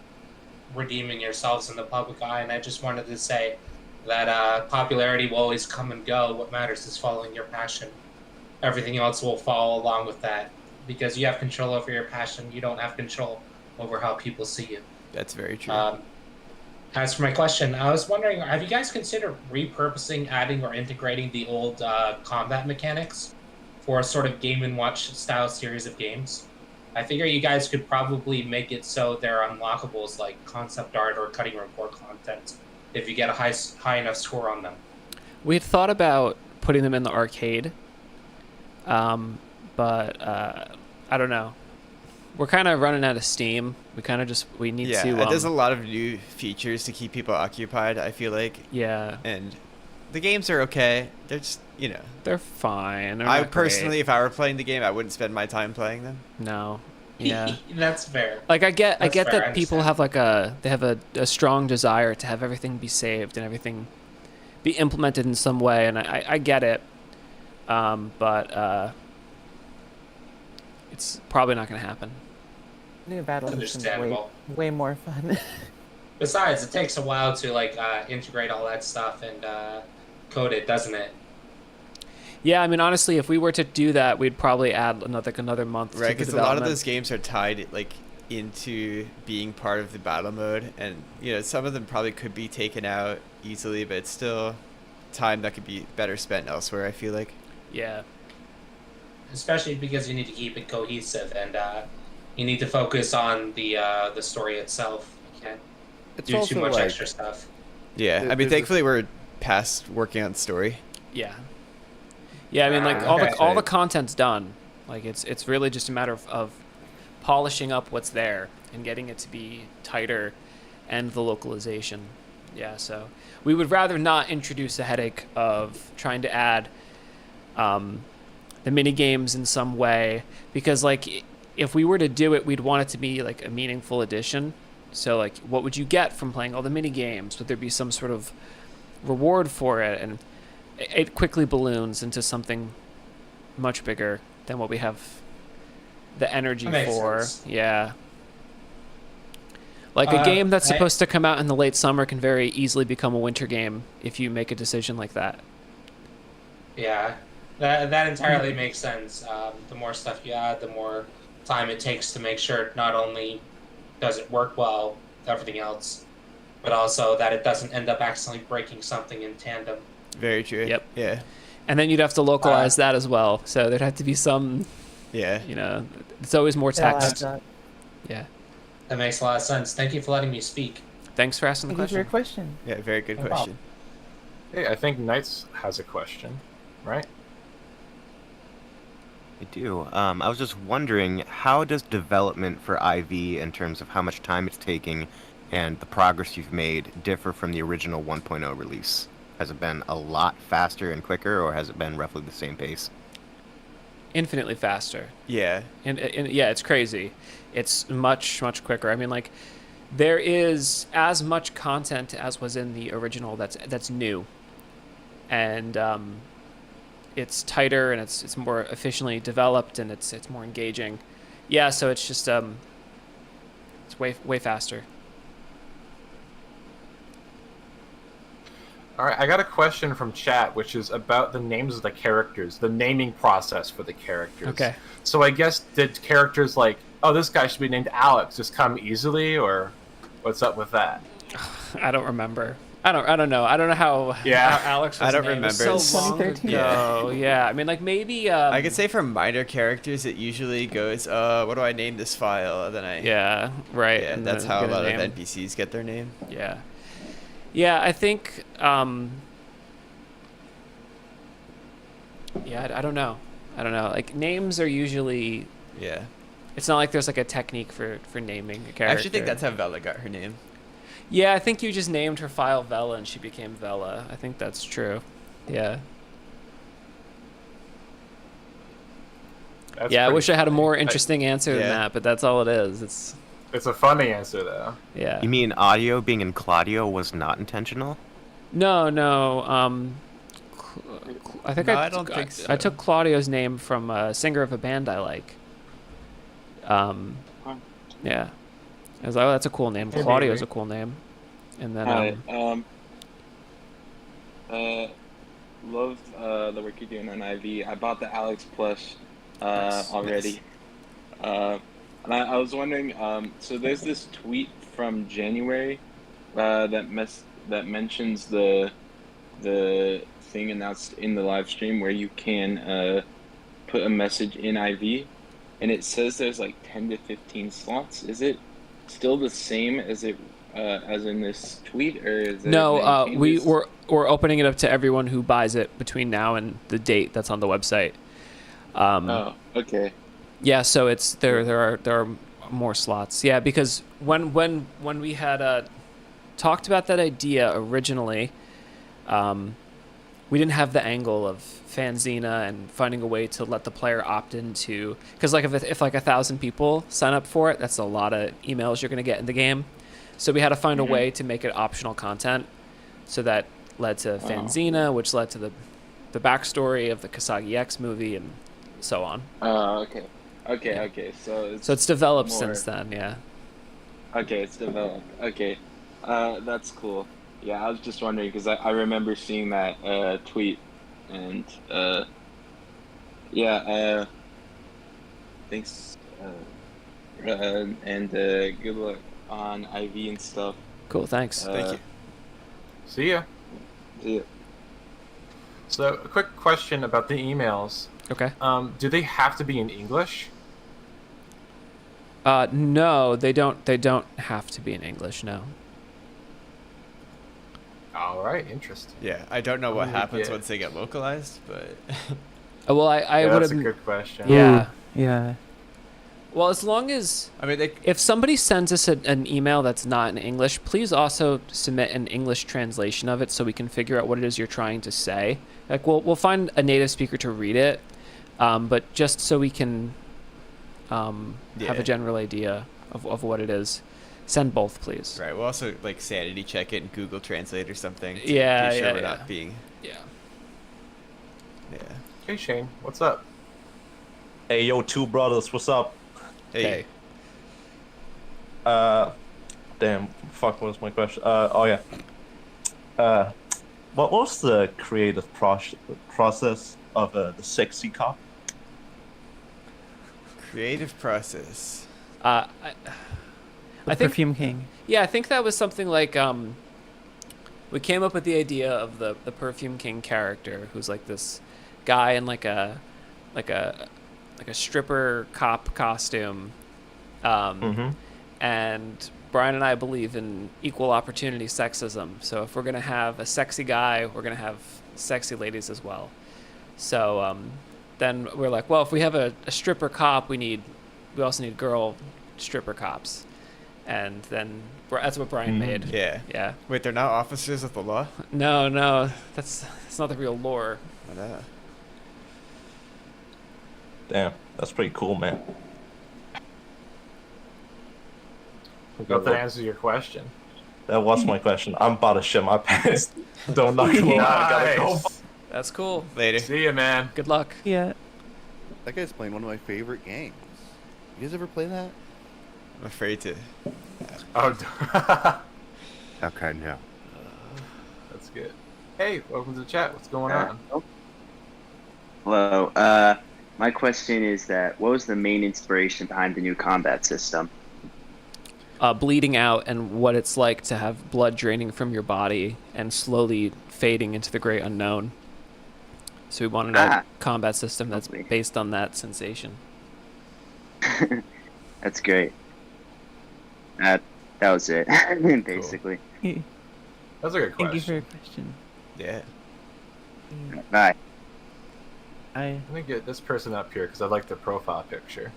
redeeming yourselves in the public eye, and I just wanted to say that popularity will always come and go. What matters is following your passion. Everything else will follow along with that, because you have control over your passion. You don't have control over how people see you. That's very true. As for my question, I was wondering, have you guys considered repurposing, adding, or integrating the old combat mechanics for a sort of Game & Watch style series of games? I figure you guys could probably make it so they're unlockables like concept art or cutting room floor content if you get a high enough score on them. We had thought about putting them in the arcade, but I don't know. We're kind of running out of steam. We need to. There's a lot of new features to keep people occupied, I feel like. Yeah. And the games are okay. They're just, They're fine. They're I not personally, great. if I were playing the game, I wouldn't spend my time playing them. No. Yeah. That's fair. Like I get That's fair, that people have like a strong desire to have everything be saved and everything be implemented in some way, and I get it. But it's probably not going to happen. New battle Understandable. way more fun. Besides, it takes a while to integrate all that stuff and code it, doesn't it? Yeah, I mean, honestly, if we were to do that, we'd probably add another month. Right, because because a lot of those games are tied into being part of the battle mode, and some of them probably could be taken out easily, but it's still time that could be better spent elsewhere, I feel like. Yeah. Especially because you need to keep it cohesive, and you need to focus on the story itself. You can't do too much extra stuff. Yeah, I mean, thankfully we're past working on story. Yeah. Yeah, I mean, like all the content's done. Like it's really just a matter of polishing up what's there and getting it to be tighter, and the localization. Yeah, so we would rather not introduce a headache of trying to add the mini games in some way, because like if we were to do it, we'd want it to be like a meaningful addition. So like, what would you get from playing all the mini games? Would there be some sort of reward for it? And it quickly balloons into something much bigger than what we have the energy for. Sense. Yeah. Like a game that's supposed to come out in the late summer can very easily become a winter game if you make a decision like that. Yeah, that entirely makes sense. The more stuff you add, the more time it takes to make sure not only does it work well with everything else, but also that it doesn't end up accidentally breaking something in tandem. Very true. Yep. Yeah. And then you'd have to localize that as well. So there'd have to be some. Yeah. It's always more text. Yeah. That makes a lot of sense. Thank you for letting me speak. Thanks for asking the Thank you for question. your question. Yeah, very good question. Hey, I think Knights has a question, right? I do. I was just wondering, how does development for IV, in terms of how much time it's taking and the progress you've made, differ from the original 1.0 release? Has it been a lot faster and quicker, or has it been roughly the same pace? Infinitely faster. Yeah. And yeah, it's crazy. It's much quicker. I mean, like, there is as much content as was in the original that's new, and it's tighter and it's more efficiently developed and it's more engaging. Yeah, so it's just it's way faster. All right, I got a question from chat, which is about the names of the characters, the naming process for the characters. Okay. So I guess did characters like, oh, this guy should be named Alex, just come easily, or what's up with that? I don't remember. I don't know. I don't know how, how Alex was I don't named. remember. It was so long 2013. ago. Yeah. I mean, like, maybe I could say for minor characters, it usually goes, what do I name this file? And then Yeah, right. Yeah, and that's then how a get lot name. of NPCs get their name. Yeah. Yeah, I think yeah, I don't know. Like, names are usually it's not like there's like a technique for naming a character. I actually think that's how Vela got her name. Yeah, I think you just named her file Vela and she became Vela. I think that's true. Yeah. That's I pretty wish I had a more funny. interesting answer than that, but that's all it is. It's a funny answer though. Yeah. You mean audio being in Claudio was not intentional? No. I think No, I don't think so. I took Claudio's name from a singer of a band I like. Yeah. I was like, oh, that's a cool name. Hey, Claudio's baby. a cool name. And then Hi. Love the work you're doing on IV. I bought the Alex Plush already. And I was wondering, so there's this tweet from January that mentions the thing announced in the live stream where you can put a message in IV, and it says there's like 10 to 15 slots. Is it still the same as in this tweet, or is there no, any changes? we're opening it up to everyone who buys it between now and the date that's on the website. Oh, okay. Yeah, so it's there are more slots. Yeah, because when we had talked about that idea originally, we didn't have the angle of Fanzina and finding a way to let the player opt into, because like if like 1,000 people sign up for it, that's a lot of emails you're gonna get in the game. So we had to find a way to make it optional content. So that led to Fanzina, which led to the backstory of the Kasagi X movie and so on. Okay. Yeah. Okay. So it's developed more... since then, yeah. Okay, it's developed. Okay, that's cool. Yeah, I was just wondering because I remember seeing that tweet, and yeah, thanks, and good luck on IV and stuff. Cool, thanks. Thank you. See ya. See ya. So, a quick question about the emails. Okay. Do they have to be in English? No, they don't. They don't have to be in English. No. All right, interesting. Yeah, I don't know what Oh, happens yeah. once they get localized, but Well, I Yeah, would that's have. a good question. Yeah. Yeah. Well, as long as I mean, if somebody sends us an email that's not in English, please also submit an English translation of it so we can figure out what it is you're trying to say. Like we'll find a native speaker to read it, but just so we can have Yeah. a general idea of what it is, send both, please. right. We'll also like sanity check it in Google Translate or something. To Yeah, be sure yeah, we're yeah. not being. Yeah. Yeah. Hey Shane, what's up? Hey, yo, two brothers, what's up? Hey. Damn, fuck, what was my question? Oh yeah. What was the creative process of the sexy cop? Creative process. I think Perfume King. Yeah, I think that was something like we came up with the idea of the Perfume King character, who's like this guy in like a stripper cop costume, and Brian and I believe in equal opportunity sexism. So if we're gonna have a sexy guy, we're gonna have sexy ladies as well. So then we're like, well, if we have a stripper cop, we also need girl stripper cops. And then that's what Brian made. Yeah. Yeah. Wait, they're not officers of the law? No, that's not the real lore. Damn, that's pretty cool, man. Hope that answers your question. That was my question. I'm about to shit my pants. Don't knock me out. I gotta go. Nice. That's cool. Later. See ya, man. Good luck. Yeah. That guy's playing one of my favorite games. You guys ever play that? I'm afraid to. Oh, Okay, no. that's good. Hey, welcome to the chat. What's going on? Hello. My question is that what was the main inspiration behind the new combat system? Bleeding out and what it's like to have blood draining from your body and slowly fading into the great unknown. So we wanted a combat system that's based on that sensation. That's great. That was it, basically. That's a good question. Thank you for your question. Yeah. Bye. Let me get this person up here because I like their profile picture.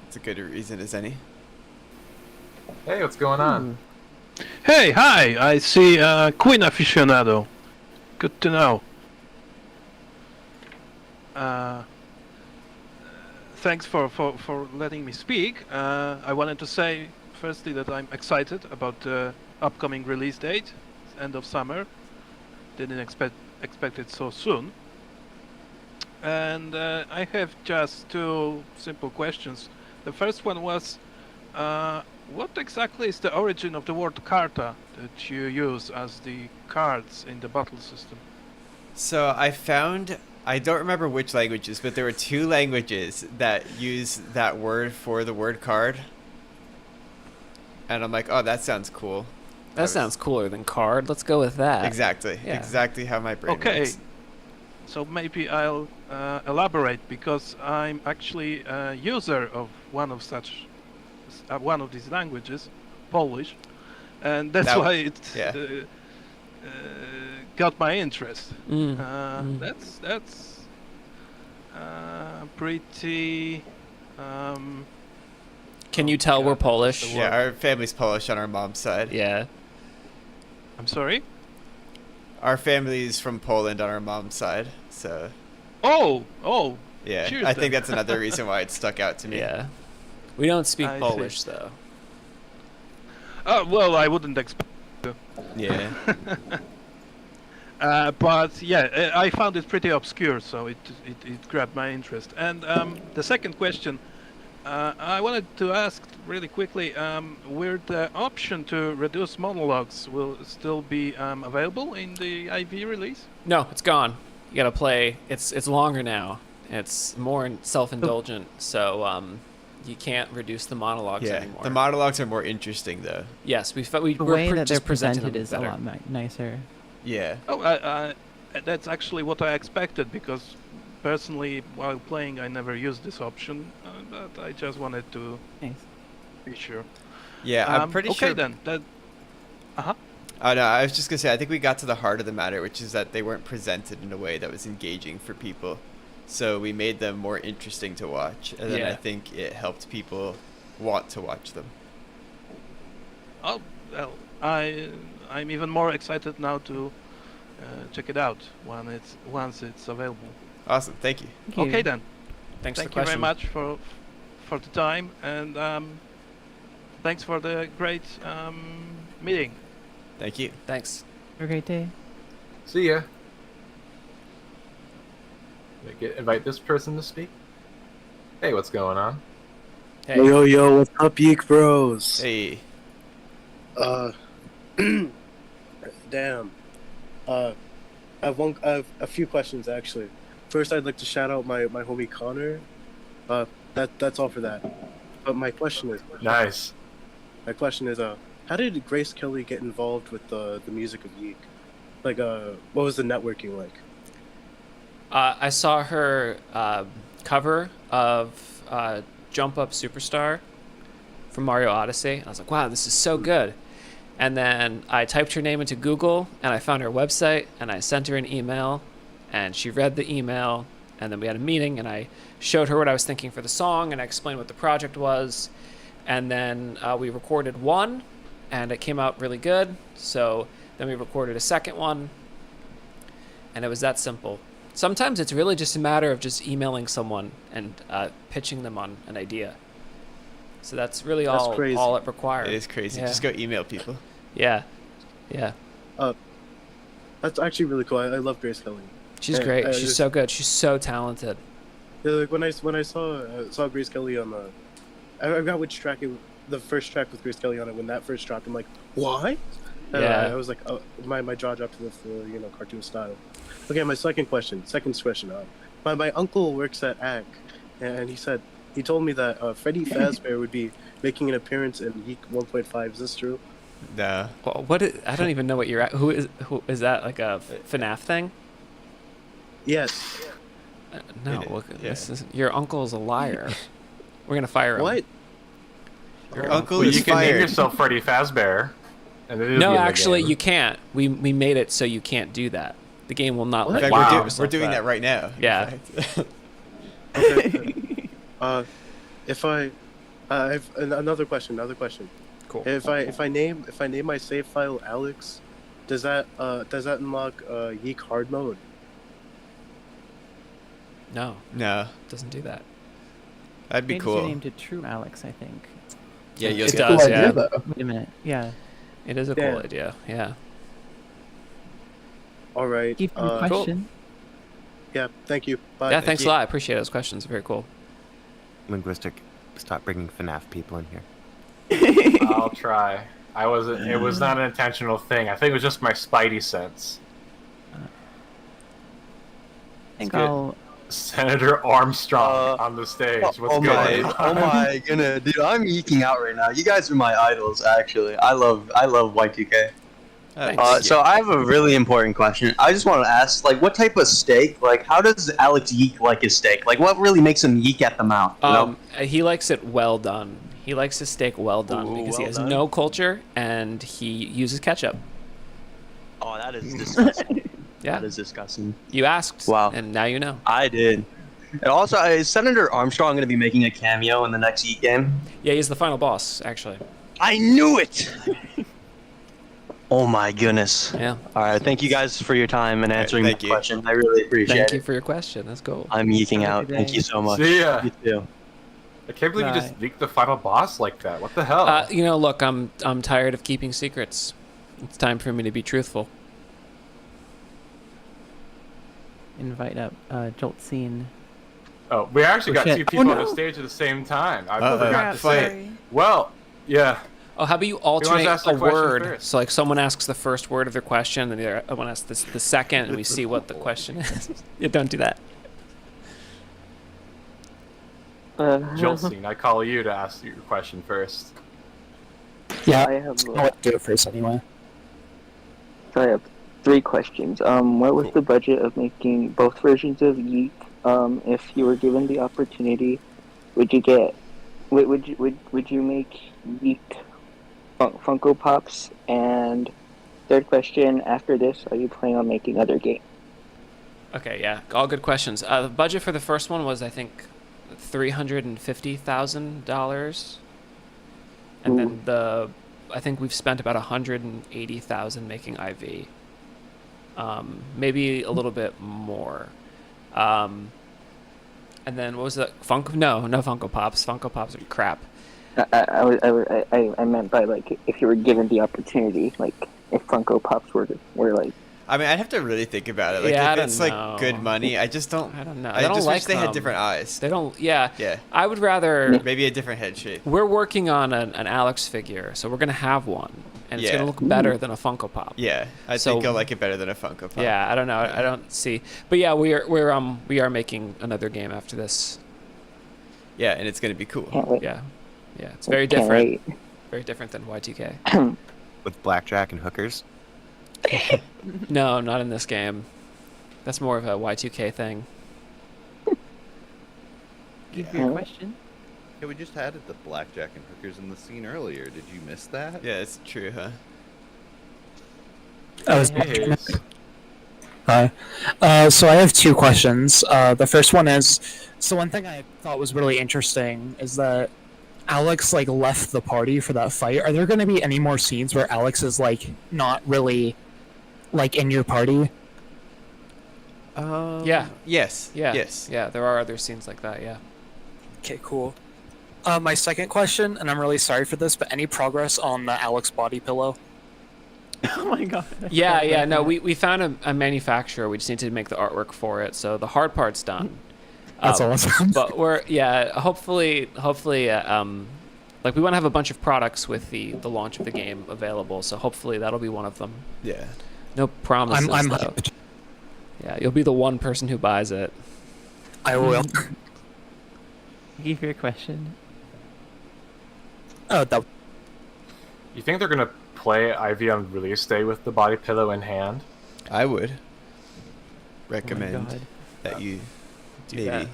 It's a good reason as any. Hey, what's going on? Hey, hi! I see Queen aficionado. Good to know. Thanks for letting me speak. I wanted to say, firstly, that I'm excited about the upcoming release date, end of summer. Didn't expect it so soon. And I have just two simple questions. The first one was, what exactly is the origin of the word Karta that you use as the cards in the battle system? So I found, I don't remember which languages, but there were 2 languages that use that word for the word card. And I'm like, oh, that sounds cool. That sounds cooler than card. Let's go with that. Exactly. Yeah. Exactly how my brain Okay. works. So maybe I'll elaborate, because I'm actually a user of one of these languages, Polish, and that's why it got my interest. That's pretty. Can you tell we're Polish? Yeah, our family's Polish on our mom's side. Yeah. I'm sorry? Our family's from Poland on our mom's side, so. Oh! Yeah, Cheers, I think then. that's another reason why it stuck out to me. Yeah. We don't speak I Polish, see. though. Well, I wouldn't expect to. Yeah. But yeah, I found it pretty obscure, so it grabbed my interest. And the second question, I wanted to ask really quickly, will the option to reduce monologues will still be available in the IV release? No, it's gone. You gotta play. It's longer now. It's more self-indulgent, so you can't reduce the monologues anymore. The monologues are more interesting, though. Yes, The way that they're presented is a lot nicer. Yeah. Oh, that's actually what I expected, because personally, while playing, I never used this option, but I just wanted to be sure. Yeah, I'm pretty okay sure. Then. That. Oh no, I was just gonna say, I think we got to the heart of the matter, which is that they weren't presented in a way that was engaging for people. So we made them more interesting to watch, and then I think it helped people want to watch them. Oh, well, I'm even more excited now to check it out once it's available. Awesome, thank you. Okay then. Thanks Thank for the you very question. much for the time, and thanks for the great meeting. Thank you. Thanks. Have a great day. See ya. Invite this person to speak. Hey, what's going on? Hey. Yo, what's up, Yeek Bros? Hey. Damn. I have a few questions actually. First, I'd like to shout out my homie Connor. That's all for that. But my question is. Nice. My question is, how did Grace Kelly get involved with the music of YIIK? Like, what was the networking like? I saw her cover of Jump Up Superstar from Mario Odyssey. I was like, wow, this is so good. And then I typed her name into Google, and I found her website, and I sent her an email, and she read the email, and then we had a meeting, and I showed her what I was thinking for the song, and I explained what the project was, and then we recorded one, and it came out really good. So then we recorded a second one, and it was that simple. Sometimes it's really just a matter of just emailing someone and pitching them on an idea. So that's really all it requires. It is crazy. Yeah. Just go email people. Yeah. That's actually really cool. I love Grace Kelly. She's great. She's so good. She's so talented. Yeah, like when I saw Grace Kelly on I forgot which track the first track with Grace Kelly on it. When that first dropped, I'm like, what? Yeah. I was like, my jaw dropped to the floor, cartoon style. Okay, my second question. My uncle works at ACKK, and he told me that Freddy Fazbear would be making an appearance in YIIK 1.5. Is this true? No. Well, I don't even know what you're at. Who is that? Like a FNAF thing? Yes. No, look, your uncle is a liar. We're gonna fire him. What? Your uncle Well, is you can fired. name yourself Freddy Fazbear. And it is No, in the actually, game. you can't. We made it so you can't do that. The game will not In let fact, you do we're yourself doing that right now. in Yeah. fact. Okay. If I have another question. Cool. If I name my save file Alex, does that unlock YIIK hard mode? No. No. It doesn't do that. That'd be Changes cool. your name to True Alex, I think. Yeah, you'll It get does, yeah. Wait a minute. Yeah. It is a cool idea. Yeah. All right. Keep your question. Yeah. Thank you. Bye. Yeah, thanks a lot. I appreciate those questions. Very cool. Linguistic, stop bringing FNAF people in here. I'll try. I wasn't. It was not an intentional thing. I think it was just my spidey sense. I think Let's get I'll. Senator Armstrong on the stage. What's going on? Oh my goodness, dude! I'm yeeking out right now. You guys are my idols, actually. I love Y2K. So I have a really important question. I just want to ask, like, what type of steak? Like, how does Alex yeek like his steak? Like, what really makes him yeek at the mouth? You know? He likes it well done. He likes his steak well done because he well has done. no culture and he uses ketchup. Oh, that is disgusting. Yeah. That is disgusting. You asked. Wow. And now you know. I did. And also, is Senator Armstrong going to be making a cameo in the next yeek game? Yeah, he's the final boss, actually. I knew it! Oh my goodness. Yeah. All right. Thank you guys for your time and answering my question. I really appreciate Thank it. you for your question. That's cool. I'm yeeking out. Thank you so much. See ya. You too. I can't believe you just leaked the final boss like that. What the hell? You know, look, I'm tired of keeping secrets. It's time for me to be truthful. Invite up Jolt Scene. Oh, we actually got shit. two people Oh, on the no. stage at the same time. I Uh-oh. forgot to say. Sorry. Well, yeah. Oh, how about you Who wants to alternate ask the a question word? first? So, like, someone asks the first word of their question, and the other one asks the second, and we see what the question is. Yeah, don't do that. Jolstein, I call you to ask your question first. Yeah, I have. I'll do it first anyway. So I have 3 questions. What was the budget of making both versions of Yeek? If you were given the opportunity, would you make Yeek Funko Pops? And third question, after this, are you planning on making other games? Okay, yeah, all good questions. The budget for the first one was, I think, $350,000, and then I think we've spent about $180,000 making IV. Maybe a little bit more. And then what was that? Funko? No Funko Pops. Funko Pops are crap. I meant by, like, if you were given the opportunity, like, if Funko Pops were like. I mean, I'd have to really think about it. Like, Yeah, I if don't it's know. like good money, I just don't. I don't know. I They don't just like wish they had them. different eyes. They don't. Yeah. Yeah. I would rather. Maybe a different head shape. We're working on an Alex figure, so we're gonna have one, and it's Yeah. gonna look better than a Funko Pop. Yeah, I think I'll like it better than a Funko Pop. Yeah, I don't know. I don't see. But yeah, we are making another game after this. Yeah, and it's gonna be cool. Can't wait. Yeah, yeah, it's very Can't different. wait. Very different than Y2K. With blackjack and hookers. No, not in this game. That's more of a Y2K thing. Give your question. Yeah, we just added the blackjack and hookers in the scene earlier. Did you miss that? Yeah, it's true, huh? Hi. So I have 2 questions. The first one is, so one thing I thought was really interesting is that Alex like left the party for that fight. Are there going to be any more scenes where Alex is like not really like in your party? Yeah. Yes. Yeah. Yes. Yeah. There are other scenes like that. Yeah. Okay, cool. My second question, and I'm really sorry for this, but any progress on the Alex body pillow? Oh my god. Yeah. Yeah. No, we found a manufacturer. We just need to make the artwork for it. So the hard part's done. That's awesome. But hopefully, like we want to have a bunch of products with the launch of the game available. So hopefully that'll be one of them. Yeah. No promises. I'm though. hyped. Yeah, you'll be the one person who buys it. I will. Give your question. Oh, that. You think they're gonna play IV on release day with the body pillow in hand? I would recommend God. that you Do maybe. that.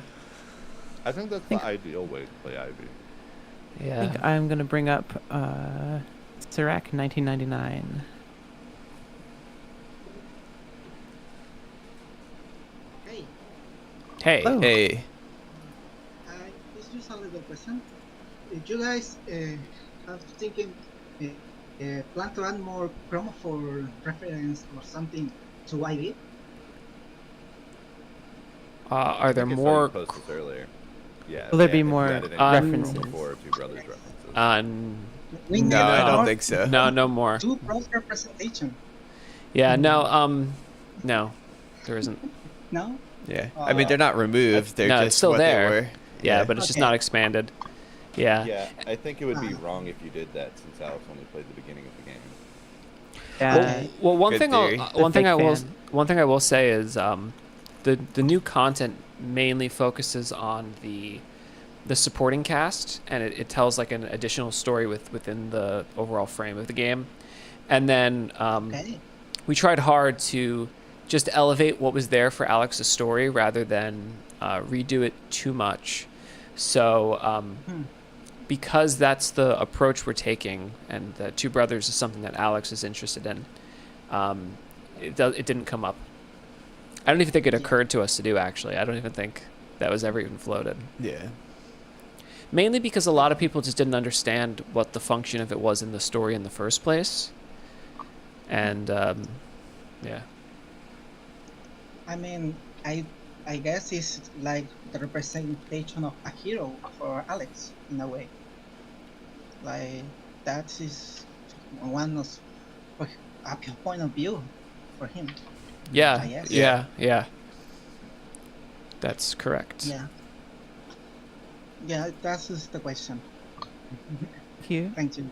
I think that's the ideal way to play IV. I Yeah. think I'm gonna bring up Sirac 1999. Hey. Oh. Hey. It's just a little question. If you guys have thinking, plan to add more promo for reference or something to IV? Are there I saw you more? post this earlier. Yeah. Will there be if you more added any references? promo for Two Brothers references. No, I don't think so. No more. Two cross representation. Yeah. No. No, there isn't. No. Yeah. I mean, they're not removed. They're no, just it's still what there. They were. Yeah, but it's just Okay. not expanded. Yeah. Yeah, I think it would be wrong if you did that since Alex only played the beginning of the game. Well, one thing I will say is the new content mainly focuses on the supporting cast, and it tells like an additional story within the overall frame of the game. And then we tried hard to just elevate what was there for Alex's story rather than redo it too much. So because that's the approach we're taking, and the Two Brothers is something that Alex is interested in, it didn't come up. I don't even think it occurred to us to do, actually. I don't even think that was ever even floated. Yeah. Mainly because a lot of people just didn't understand what the function of it was in the story in the first place. And, yeah. I mean, I guess it's like the representation of a hero for Alex in a way. Like that is one of a point of view for him. I guess. Yeah. That's correct. Yeah, that's just the question. Thank you. Thank you.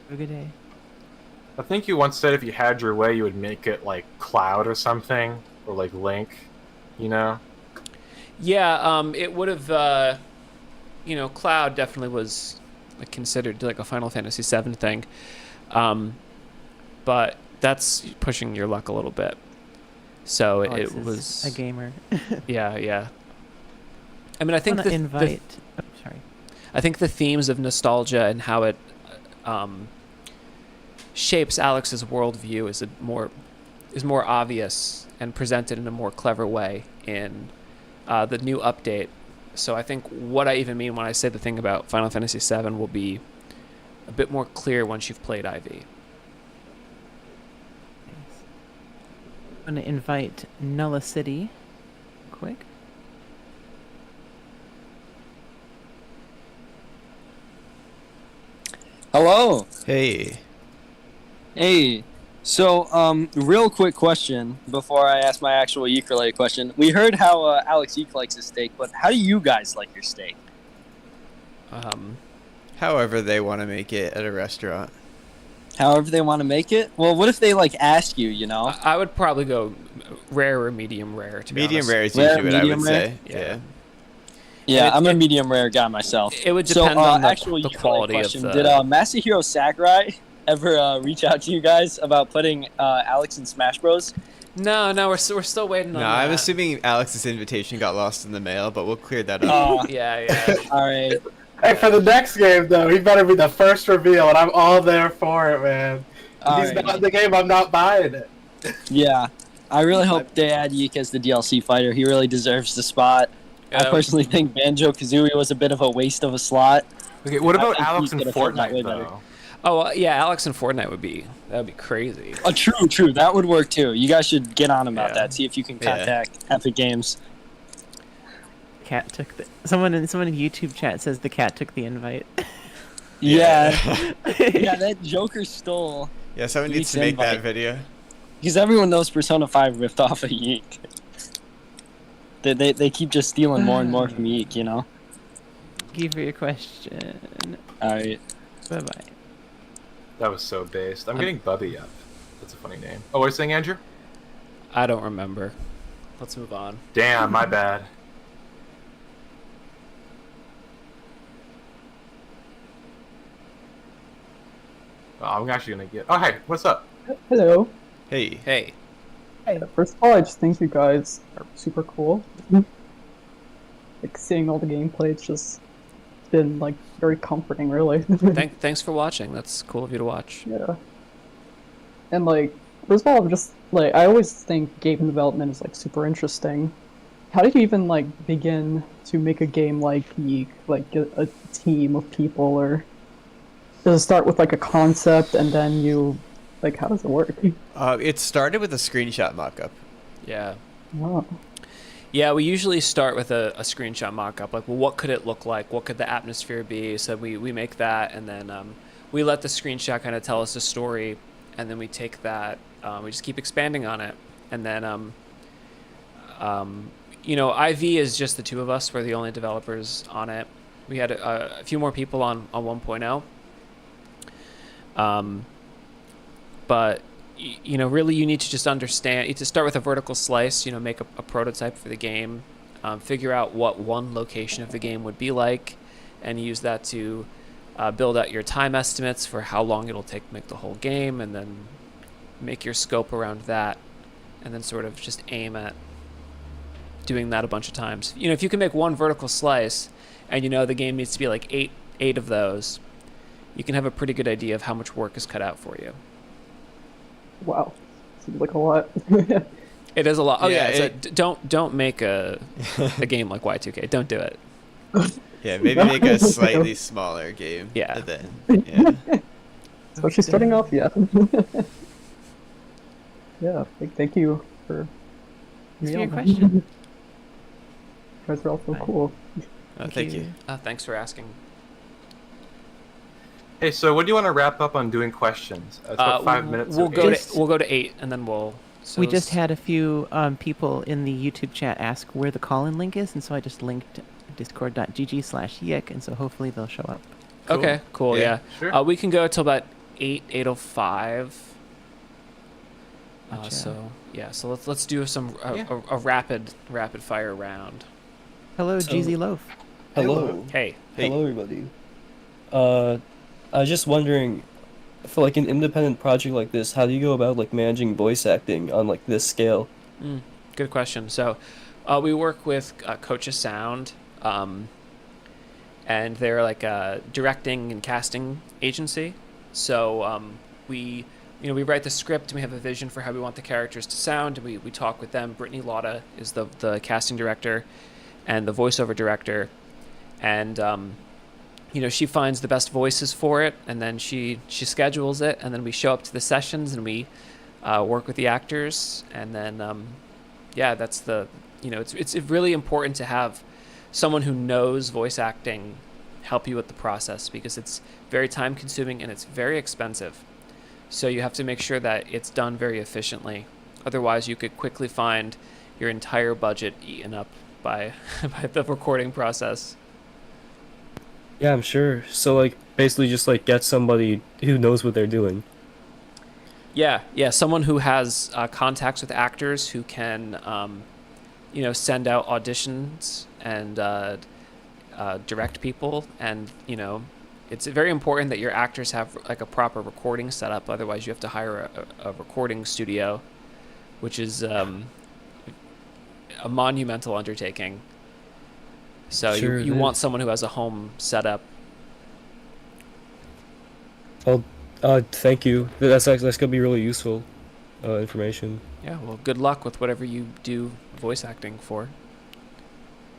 Have a good day. I think you once said if you had your way, you would make it like Cloud or something, or like Link, you know? Yeah, it would have, Cloud definitely was like, considered like a Final Fantasy VII thing. But that's pushing your luck a little bit. So Alex it is was a gamer. yeah. I mean, I think I think the themes of nostalgia and how it shapes Alex's worldview is more obvious and presented in a more clever way in the new update. So I think what I even mean when I say the thing about Final Fantasy VII will be a bit more clear once you've played IV. I'm going to invite Nulla City quick. Hello. Hey. Hey. So, real quick question before I ask my actual Yeek related question. We heard how Alex Yeek likes his steak, but how do you guys like your steak? However they want to make it at a restaurant. However they want to make it? Well, what if they like ask you, you know? I would probably go rare or medium rare, to be honest. Medium rare is usually what I would say. Yeah. Yeah, I'm a medium rare guy myself. It would depend on the actual quality of the... Did Masahiro Sakurai ever reach out to you guys about putting Alex in Smash Bros? No, we're still waiting on that. I'm assuming Alex's invitation got lost in the mail, but we'll clear that up. Yeah. All right. Hey, for the next game though, he better be the first reveal, and I'm all there for it, man. If he's not in the game, I'm not buying it. Yeah, I really hope they add Yeek as the DLC fighter. He really deserves the spot. I personally think Banjo-Kazooie was a bit of a waste of a slot. Okay, what about think Alex Yeek in could have felt that way Fortnite better. though? Oh yeah, Alex in Fortnite would be crazy. True. That would work too. You guys should get on about that. See if you can contact Epic Games. Cat took the someone in YouTube chat says the cat took the invite. Yeah, that Joker stole. Yeah, someone needs Yeek's to make invite. that video. Because everyone knows Persona 5 ripped off of Yeek. They keep just stealing more and more from Yeek, you know? Thank you for your question. Alright. Bye-bye. That was so based. I'm getting Bubby up. That's a funny name. Oh, what are you saying, Andrew? I don't remember. Let's move on. Damn, my bad. Oh, I'm actually gonna get... Oh, hey, what's up? Hello. Hey. Hey. Hey, first of all, I just think you guys are super cool. Like, seeing all the gameplay, it's been, like, very comforting, really. Thanks for watching. That's cool of you to watch. Yeah. And, like, first of all, I'm just, like, I always think game development is, like, super interesting. How did you even, like, begin to make a game like YIIK, like, a team of people, or does it start with, like, a concept and then you... Like, how does it work? It started with a screenshot mockup. Yeah. Wow. Yeah, we usually start with a screenshot mockup. Like, well, what could it look like? What could the atmosphere be? So we make that, and then we let the screenshot kind of tell us a story, and then we take that. We just keep expanding on it, and then IV is just the two of us. We're the only developers on it. We had a few more people on 1.0. But you know, really, you need to just understand. You need to start with a vertical slice. You know, make a prototype for the game, figure out what one location of the game would be like, and use that to build out your time estimates for how long it'll take to make the whole game, and then make your scope around that, and then sort of just aim at doing that a bunch of times. You know, if you can make one vertical slice, and you know the game needs to be like eight of those, you can have a pretty good idea of how much work is cut out for you. Wow, seems like a lot. It is a lot. Oh Yeah, yeah, don't make a game like Y2K. Don't do it. Yeah, maybe make a slightly smaller game. Yeah. And then, yeah. Especially starting off, yeah. Yeah, thank you for your question. You guys are all so cool. Thank you. Thanks for asking. Hey, so when do you want to wrap up on doing questions? It's about 5 minutes. We'll go to 8, and then we'll. So we just had a few people in the YouTube chat ask where the call-in link is, and so I just linked discord.gg/yick, and so hopefully they'll show up. Cool. Okay, cool. Yeah. Sure. We can go till about 8:05. Gotcha. So yeah, so let's do some a rapid fire round. Hello, So- GZ Loaf. Hello. Hey. Hello, everybody. I was just wondering, for like an independent project like this, how do you go about like managing voice acting on like this scale? Good question. So, we work with Coach Sound, and they're like a directing and casting agency. So we write the script and we have a vision for how we want the characters to sound, and we talk with them. Brittany Lauda is the casting director and the voiceover director, and she finds the best voices for it, and then she schedules it, and then we show up to the sessions and we work with the actors, and then that's it's really important to have someone who knows voice acting help you with the process, because it's very time consuming and it's very expensive. So you have to make sure that it's done very efficiently. Otherwise, you could quickly find your entire budget eaten up by the recording process. Yeah, I'm sure. So like basically just like get somebody who knows what they're doing. Yeah, someone who has contacts with actors who can, send out auditions and direct people, and it's very important that your actors have like a proper recording setup. Otherwise, you have to hire a recording studio, which is a monumental undertaking. So Sure you it want is. someone who has a home setup. Well, thank you. That's gonna be really useful information. Yeah, well, good luck with whatever you do voice acting for.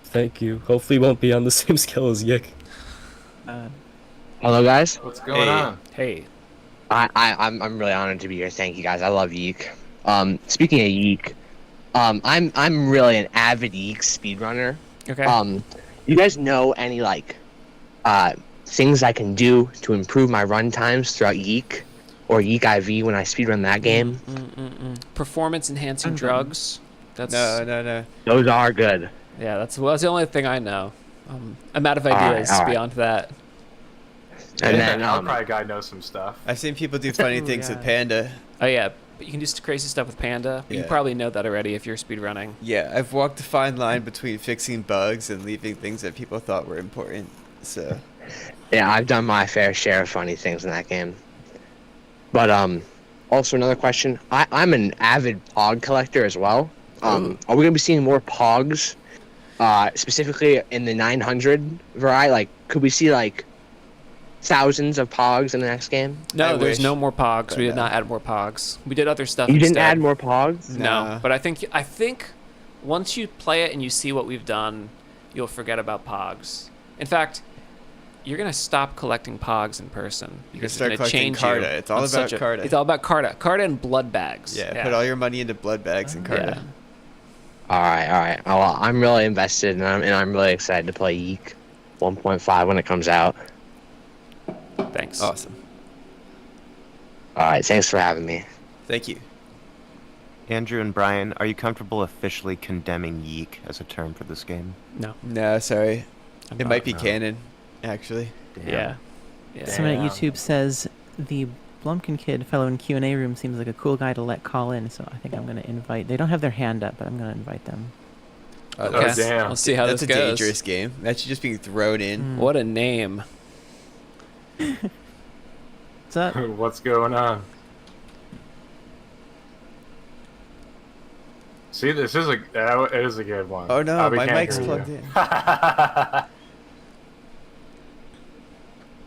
Thank you. Hopefully, it won't be on the same scale as Yick. Hello, guys. What's going on? Hey. I'm really honored to be here. Thank you, guys. I love Yeek. Speaking of Yeek, I'm really an avid Yeek speedrunner. Okay. You guys know any things I can do to improve my run times throughout YIIK or YIIK I.V when I speedrun that game? Performance enhancing drugs. That's No. Those are good. Yeah, that's the only thing I know. I'm out of ideas all right. beyond that. And then, the Outcry guy knows some stuff. I've seen people do funny things with Panda. Oh yeah, but you can do crazy stuff with Panda. You Yeah. probably know that already if you're speedrunning. Yeah, I've walked a fine line between fixing bugs and leaving things that people thought were important. So. Yeah, I've done my fair share of funny things in that game. But also another question. I'm an avid Pog collector as well. Are we gonna be seeing more Pogs? Specifically in the 900 variety? Like, could we see like thousands of Pogs in the next game? No, there's no more Pogs. We did not add more Pogs. We did other stuff. You didn't instead. add more Pogs? No, but I think once you play it and you see what we've done, you'll forget about Pogs. In fact, you're gonna stop collecting Pogs in person. You can because start it's gonna collecting change Karta. you It's all on about such a- Karta. It's all about Karta and blood bags. Yeah, put all your money into blood bags and Karta. Yeah. All right. Well, I'm really invested, and I'm really excited to play YIIK 1.5 when it comes out. Thanks. Awesome. All right, thanks for having me. Thank you. Andrew and Brian, are you comfortable officially condemning yeek as a term for this game? No. No, sorry. It might be No. canon. actually. Yeah. Someone at YouTube says the Blumpkin kid fellow in Q&A room seems like a cool guy to let call in, so I think I'm going to invite. They don't have their hand up, but I'm going to invite them. Okay. Damn. Let's see how That's this a goes. dangerous game. That's just being thrown in. What a name. What's up? What's going on? See, this is it is a good one. Oh no, we my can't mic's hear plugged you.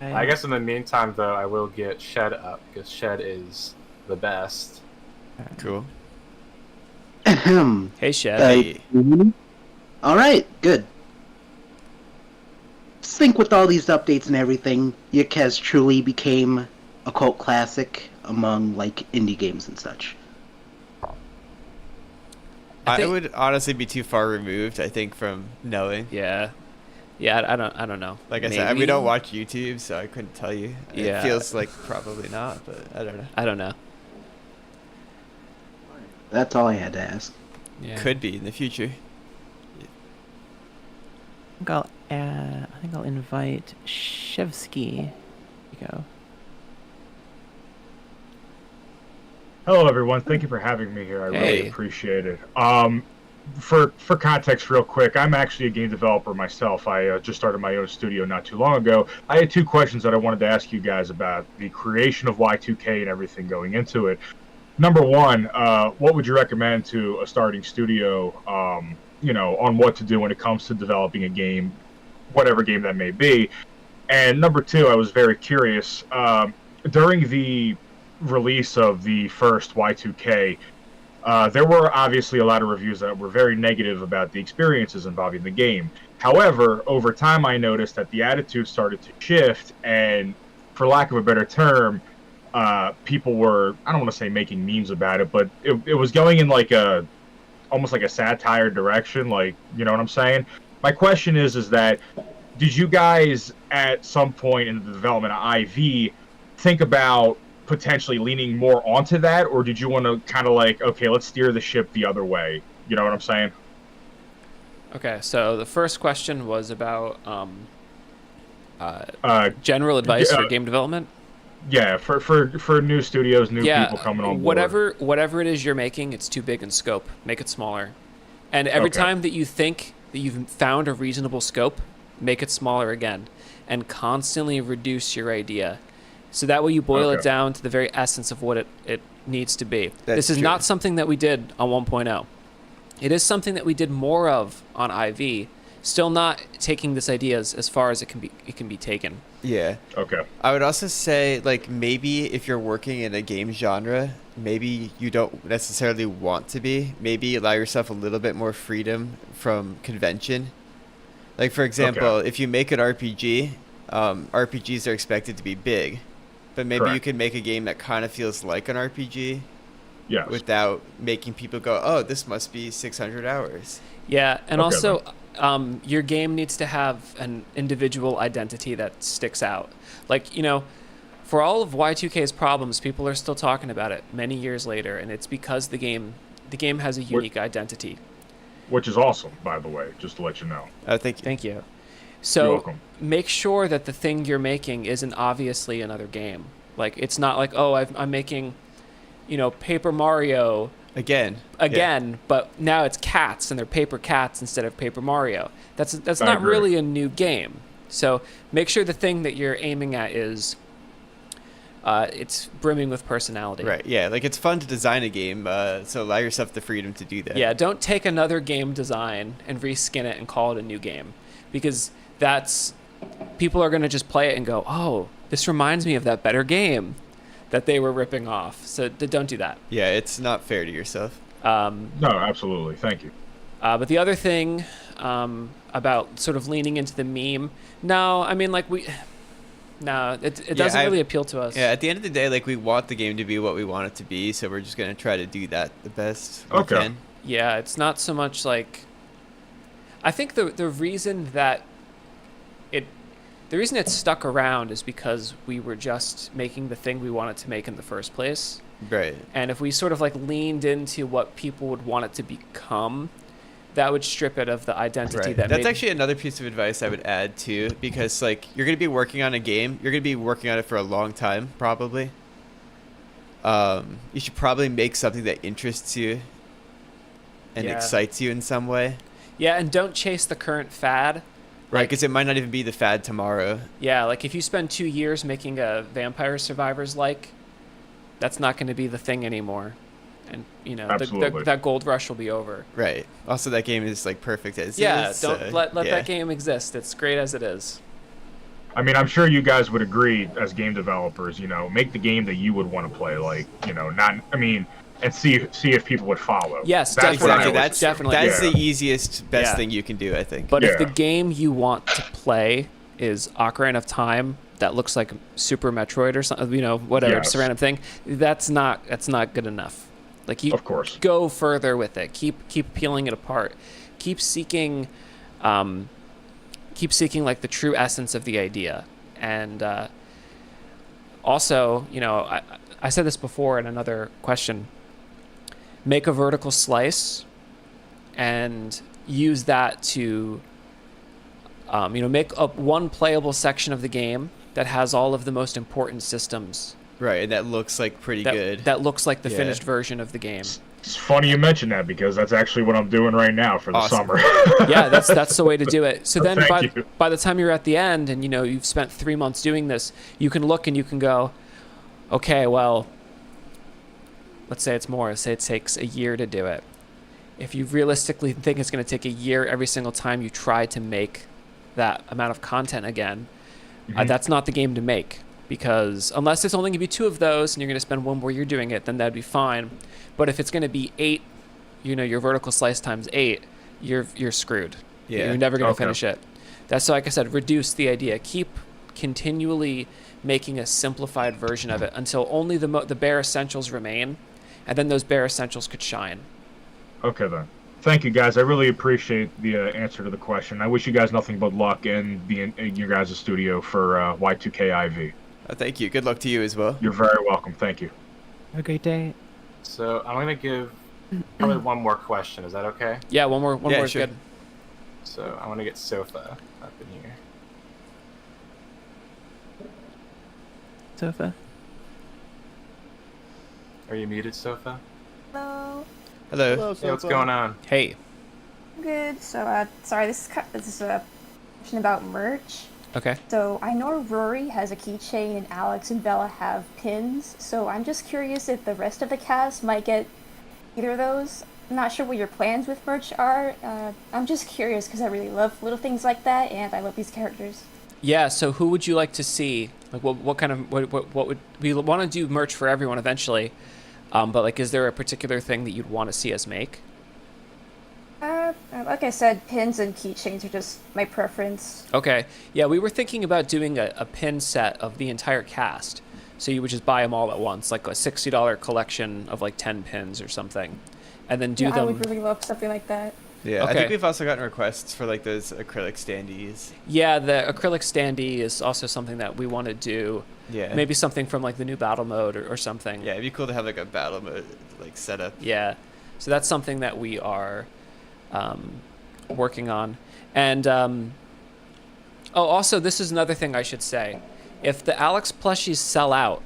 in. I guess in the meantime, though, I will get Shed up because Shed is the best. Cool. Hey, Shed. All right, good. Just think with all these updates and everything, YIIK has truly became a cult classic among like indie games and such. I would honestly be too far removed, I think, from knowing. Yeah, I don't know. Like I said, we don't watch YouTube, so I couldn't tell you. Yeah. It feels like probably not, but I don't know. I don't know. That's all I had to ask. Yeah. Could be in the future. I think I'll invite Shevsky. Here you go. Hello, everyone. Thank you for having me here. I really appreciate it. For context, real quick, I'm actually a game developer myself. I just started my own studio not too long ago. I had two questions that I wanted to ask you guys about the creation of Y2K and everything going into it. Number one, what would you recommend to a starting studio, on what to do when it comes to developing a game, whatever game that may be? And number two, I was very curious. During the release of the first Y2K, there were obviously a lot of reviews that were very negative about the experiences involving the game. However, over time I noticed that the attitude started to shift, and for lack of a better term, people were, I don't want to say making memes about it, but it was going in like almost like a satire direction, like, you know what I'm saying? My question is that, did you guys at some point in the development of IV think about potentially leaning more onto that, or did you want to kind of like, okay, let's steer the ship the other way? You know what I'm saying? Okay, so the first question was about general advice for game development. Yeah, for new studios, new people coming on board. Whatever it is you're making, it's too big in scope. Make it smaller. And every time that you think that you've found a reasonable scope, make it smaller again, and constantly reduce your idea. So that way you boil it down to the very essence of what it needs to be. This is not something that we did on 1.0. It is something that we did more of on IV. Still not taking this idea as far as it can be taken. Yeah. Okay. I would also say, like, maybe if you're working in a game genre, maybe you don't necessarily want to be. Maybe allow yourself a little bit more freedom from convention. Like, for example, if you make an RPG, RPGs are expected to be big. But maybe you can make a game that kind of feels like an RPG. Yes. Without making people go, oh, this must be 600 hours. Yeah, and also, your game needs to have an individual identity that sticks out. Like, for all of Y2K's problems, people are still talking about it many years later, and it's because the game has a unique identity. Which is awesome, by the way, just to let you know. Thank you. Thank you. You're So welcome. make sure that the thing you're making isn't obviously another game. Like, it's not like, oh, I'm making, Paper Mario again, but now it's cats and they're paper cats instead of Paper Mario. That's not really a new game. So make sure the thing that you're aiming at is it's brimming with personality. Right. Yeah. Like, it's fun to design a game, so allow yourself the freedom to do that. Yeah. Don't take another game design and reskin it and call it a new game, because people are going to just play it and go, oh, this reminds me of that better game that they were ripping off. So don't do that. Yeah, it's not fair to yourself. No, absolutely. Thank you. But the other thing about sort of leaning into the meme, it doesn't really appeal to us. Yeah, at the end of the day, like, we want the game to be what we want it to be, so we're just going to try to do that the best we can. Yeah, it's not so much like... I think the reason that it stuck around is because we were just making the thing we wanted to make in the first place. Right. And if we sort of like leaned into what people would want it to become, that would strip it of the identity Right. that That's made... actually another piece of advice I would add too, because like you're gonna be working on a game, you're gonna be working on it for a long time probably. You should probably make something that interests you and excites you in some way. Yeah, and don't chase the current fad. Right, because it might not even be the fad tomorrow. Yeah, like if you spend 2 years making a Vampire Survivors that's not going to be the thing anymore. And, you know, that gold rush will be over. Right. Also, that game is like perfect as is. Yeah, don't let that game exist. It's great as it is. I mean, I'm sure you guys would agree as game developers, you know, make the game that you would want to play, like, you know, and see if people would follow. Yes, definitely. That's the easiest, best thing you can do, I think. But if the game you want to play is Ocarina of Time that looks like Super Metroid or something, you know, whatever, just a random thing, that's not good enough. Like, you go further with it. Keep peeling it apart. Keep seeking like the true essence of the idea. And also, you know, I said this before in another question. Make a vertical slice and use that to, you know, make up one playable section of the game that has all of the most important systems. Right, and that looks like pretty good. That looks like the finished version of the game. It's funny you mention that because that's actually what I'm doing right now for the summer. Yeah, that's the way to do it. So then by the time you're at the end and, you know, you've spent 3 months doing this, you can look and you can go, okay, well, let's say it's more. Let's say it takes a year to do it. If you realistically think it's going to take a year every single time you try to make that amount of content again, that's not the game to make. Because unless it's only going to be 2 of those and you're going to spend 1 where you're doing it, then that'd be fine. But if it's going to be 8, you know, your vertical slice times 8, you're screwed. Yeah. You're never going to finish it. That's, like I said, reduce the idea. Keep continually making a simplified version of it until only the bare essentials remain, and then those bare essentials could shine. Okay, then. Thank you, guys. I really appreciate the answer to the question. I wish you guys nothing but luck in your guys' studio for Y2K I.V. Thank you. Good luck to you as well. You're very welcome. Thank you. Have a great day. So I'm gonna give probably one more question. Is that okay? Yeah, one more is good. So I want to get Sofa up in here. Sofa? Are you muted, Sofa? Hello. Hello. Hey, what's going on? Hey. Good. So, sorry, this is a question about merch. Okay. So, I know Rory has a keychain and Alex and Bella have pins, so I'm just curious if the rest of the cast might get either of those. I'm not sure what your plans with merch are. I'm just curious because I really love little things like that, and I love these characters. Yeah, so who would you like to see? Like, what kind of, what would, we want to do merch for everyone eventually, but like, is there a particular thing that you'd want to see us make? Like I said, pins and keychains are just my preference. Okay. Yeah, we were thinking about doing a pin set of the entire cast. So you would just buy them all at once, like a $60 collection of like 10 pins or something. And then do them. I would really love something like that. Yeah, okay. I think we've also gotten requests for like those acrylic standees. Yeah, the acrylic standee is also something that we want to do. Yeah. Maybe something from like the new battle mode or something. Yeah, it'd be cool to have like a battle mode like setup. Yeah. So that's something that we are working on. And also this is another thing I should say. If the Alex plushies sell out,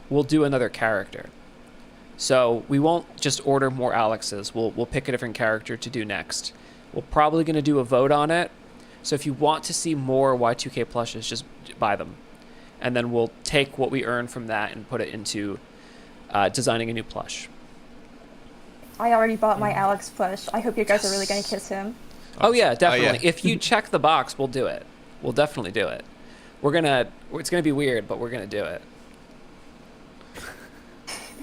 we'll do another character. So we won't just order more Alexes. We'll pick a different character to do next. We're probably going to do a vote on it. So if you want to see more Y2K plushes, just buy them. And then we'll take what we earn from that and put it into designing a new plush. I already bought my Alex plush. I hope you guys are really going to kiss him. Oh yeah, definitely. Oh, yeah. If you check the box, we'll do it. We'll definitely do it. It's gonna be weird, but we're gonna do it.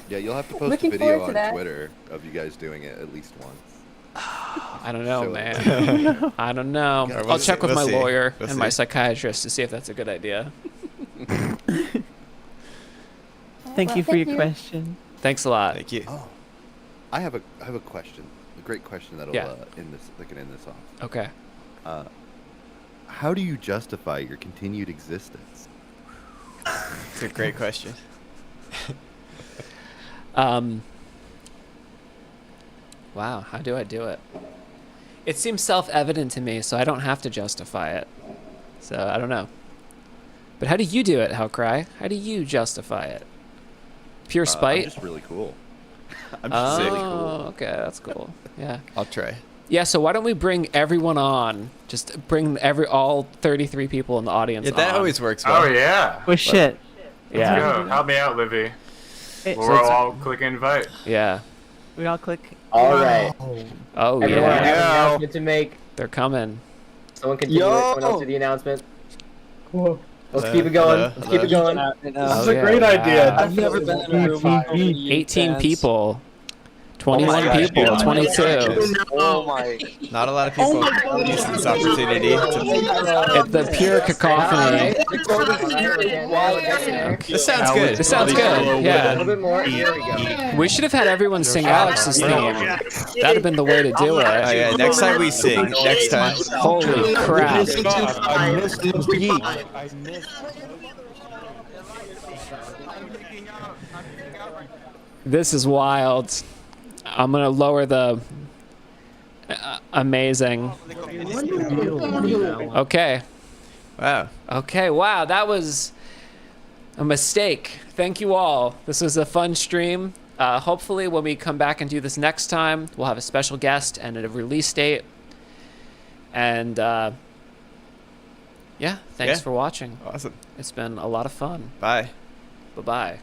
Yeah, you'll have to post Looking a video forward to on that. Twitter of you guys doing it at least once. I don't know, So- man. I don't know. Yeah, I'll check with my see. lawyer We'll and my see. psychiatrist to see if that's a good idea. Thank you for your question. Thanks a lot. Thank you. Oh, I have a question. A great question that'll end this off. Okay. How do you justify your continued existence? It's a great question. Wow, how do I do it? It seems self-evident to me, so I don't have to justify it. So I don't know. But how do you do it, Hellcry? How do you justify it? Pure spite? I'm just really cool. I'm just really cool. Okay, that's cool. Yeah. I'll try. Yeah, so why don't we bring everyone on? Just bring all 33 people in the audience. Yeah, that on. always works well. Oh yeah. Oh shit. Yeah. Let's go. Help me out, Livy. Hey, We'll all click invite. Yeah. We all click. All right. Oh Everyone yeah. has an announcement to make. They're coming. Someone continue it. Someone else do the announcement. Whoa. Let's keep it going. Let's keep it going. This is a great idea. I've never been in a room with 18 people. 21 people. 22. Oh my. Not a lot of people use this opportunity. The pure cacophony. This sounds good. This sounds good. Yeah. A little bit more. Here we go. We should have had everyone sing Alex's theme. That'd have been the way to do it. Oh yeah, next time we sing. Next time. Holy crap. I missed yeek. This is wild. I'm gonna lower the amazing. Okay. Wow. Okay, wow, that was a mistake. Thank you all. This was a fun stream. Hopefully when we come back and do this next time, we'll have a special guest and a release date. And yeah, thanks for watching. Awesome. It's been a lot of fun. Bye. Bye-bye.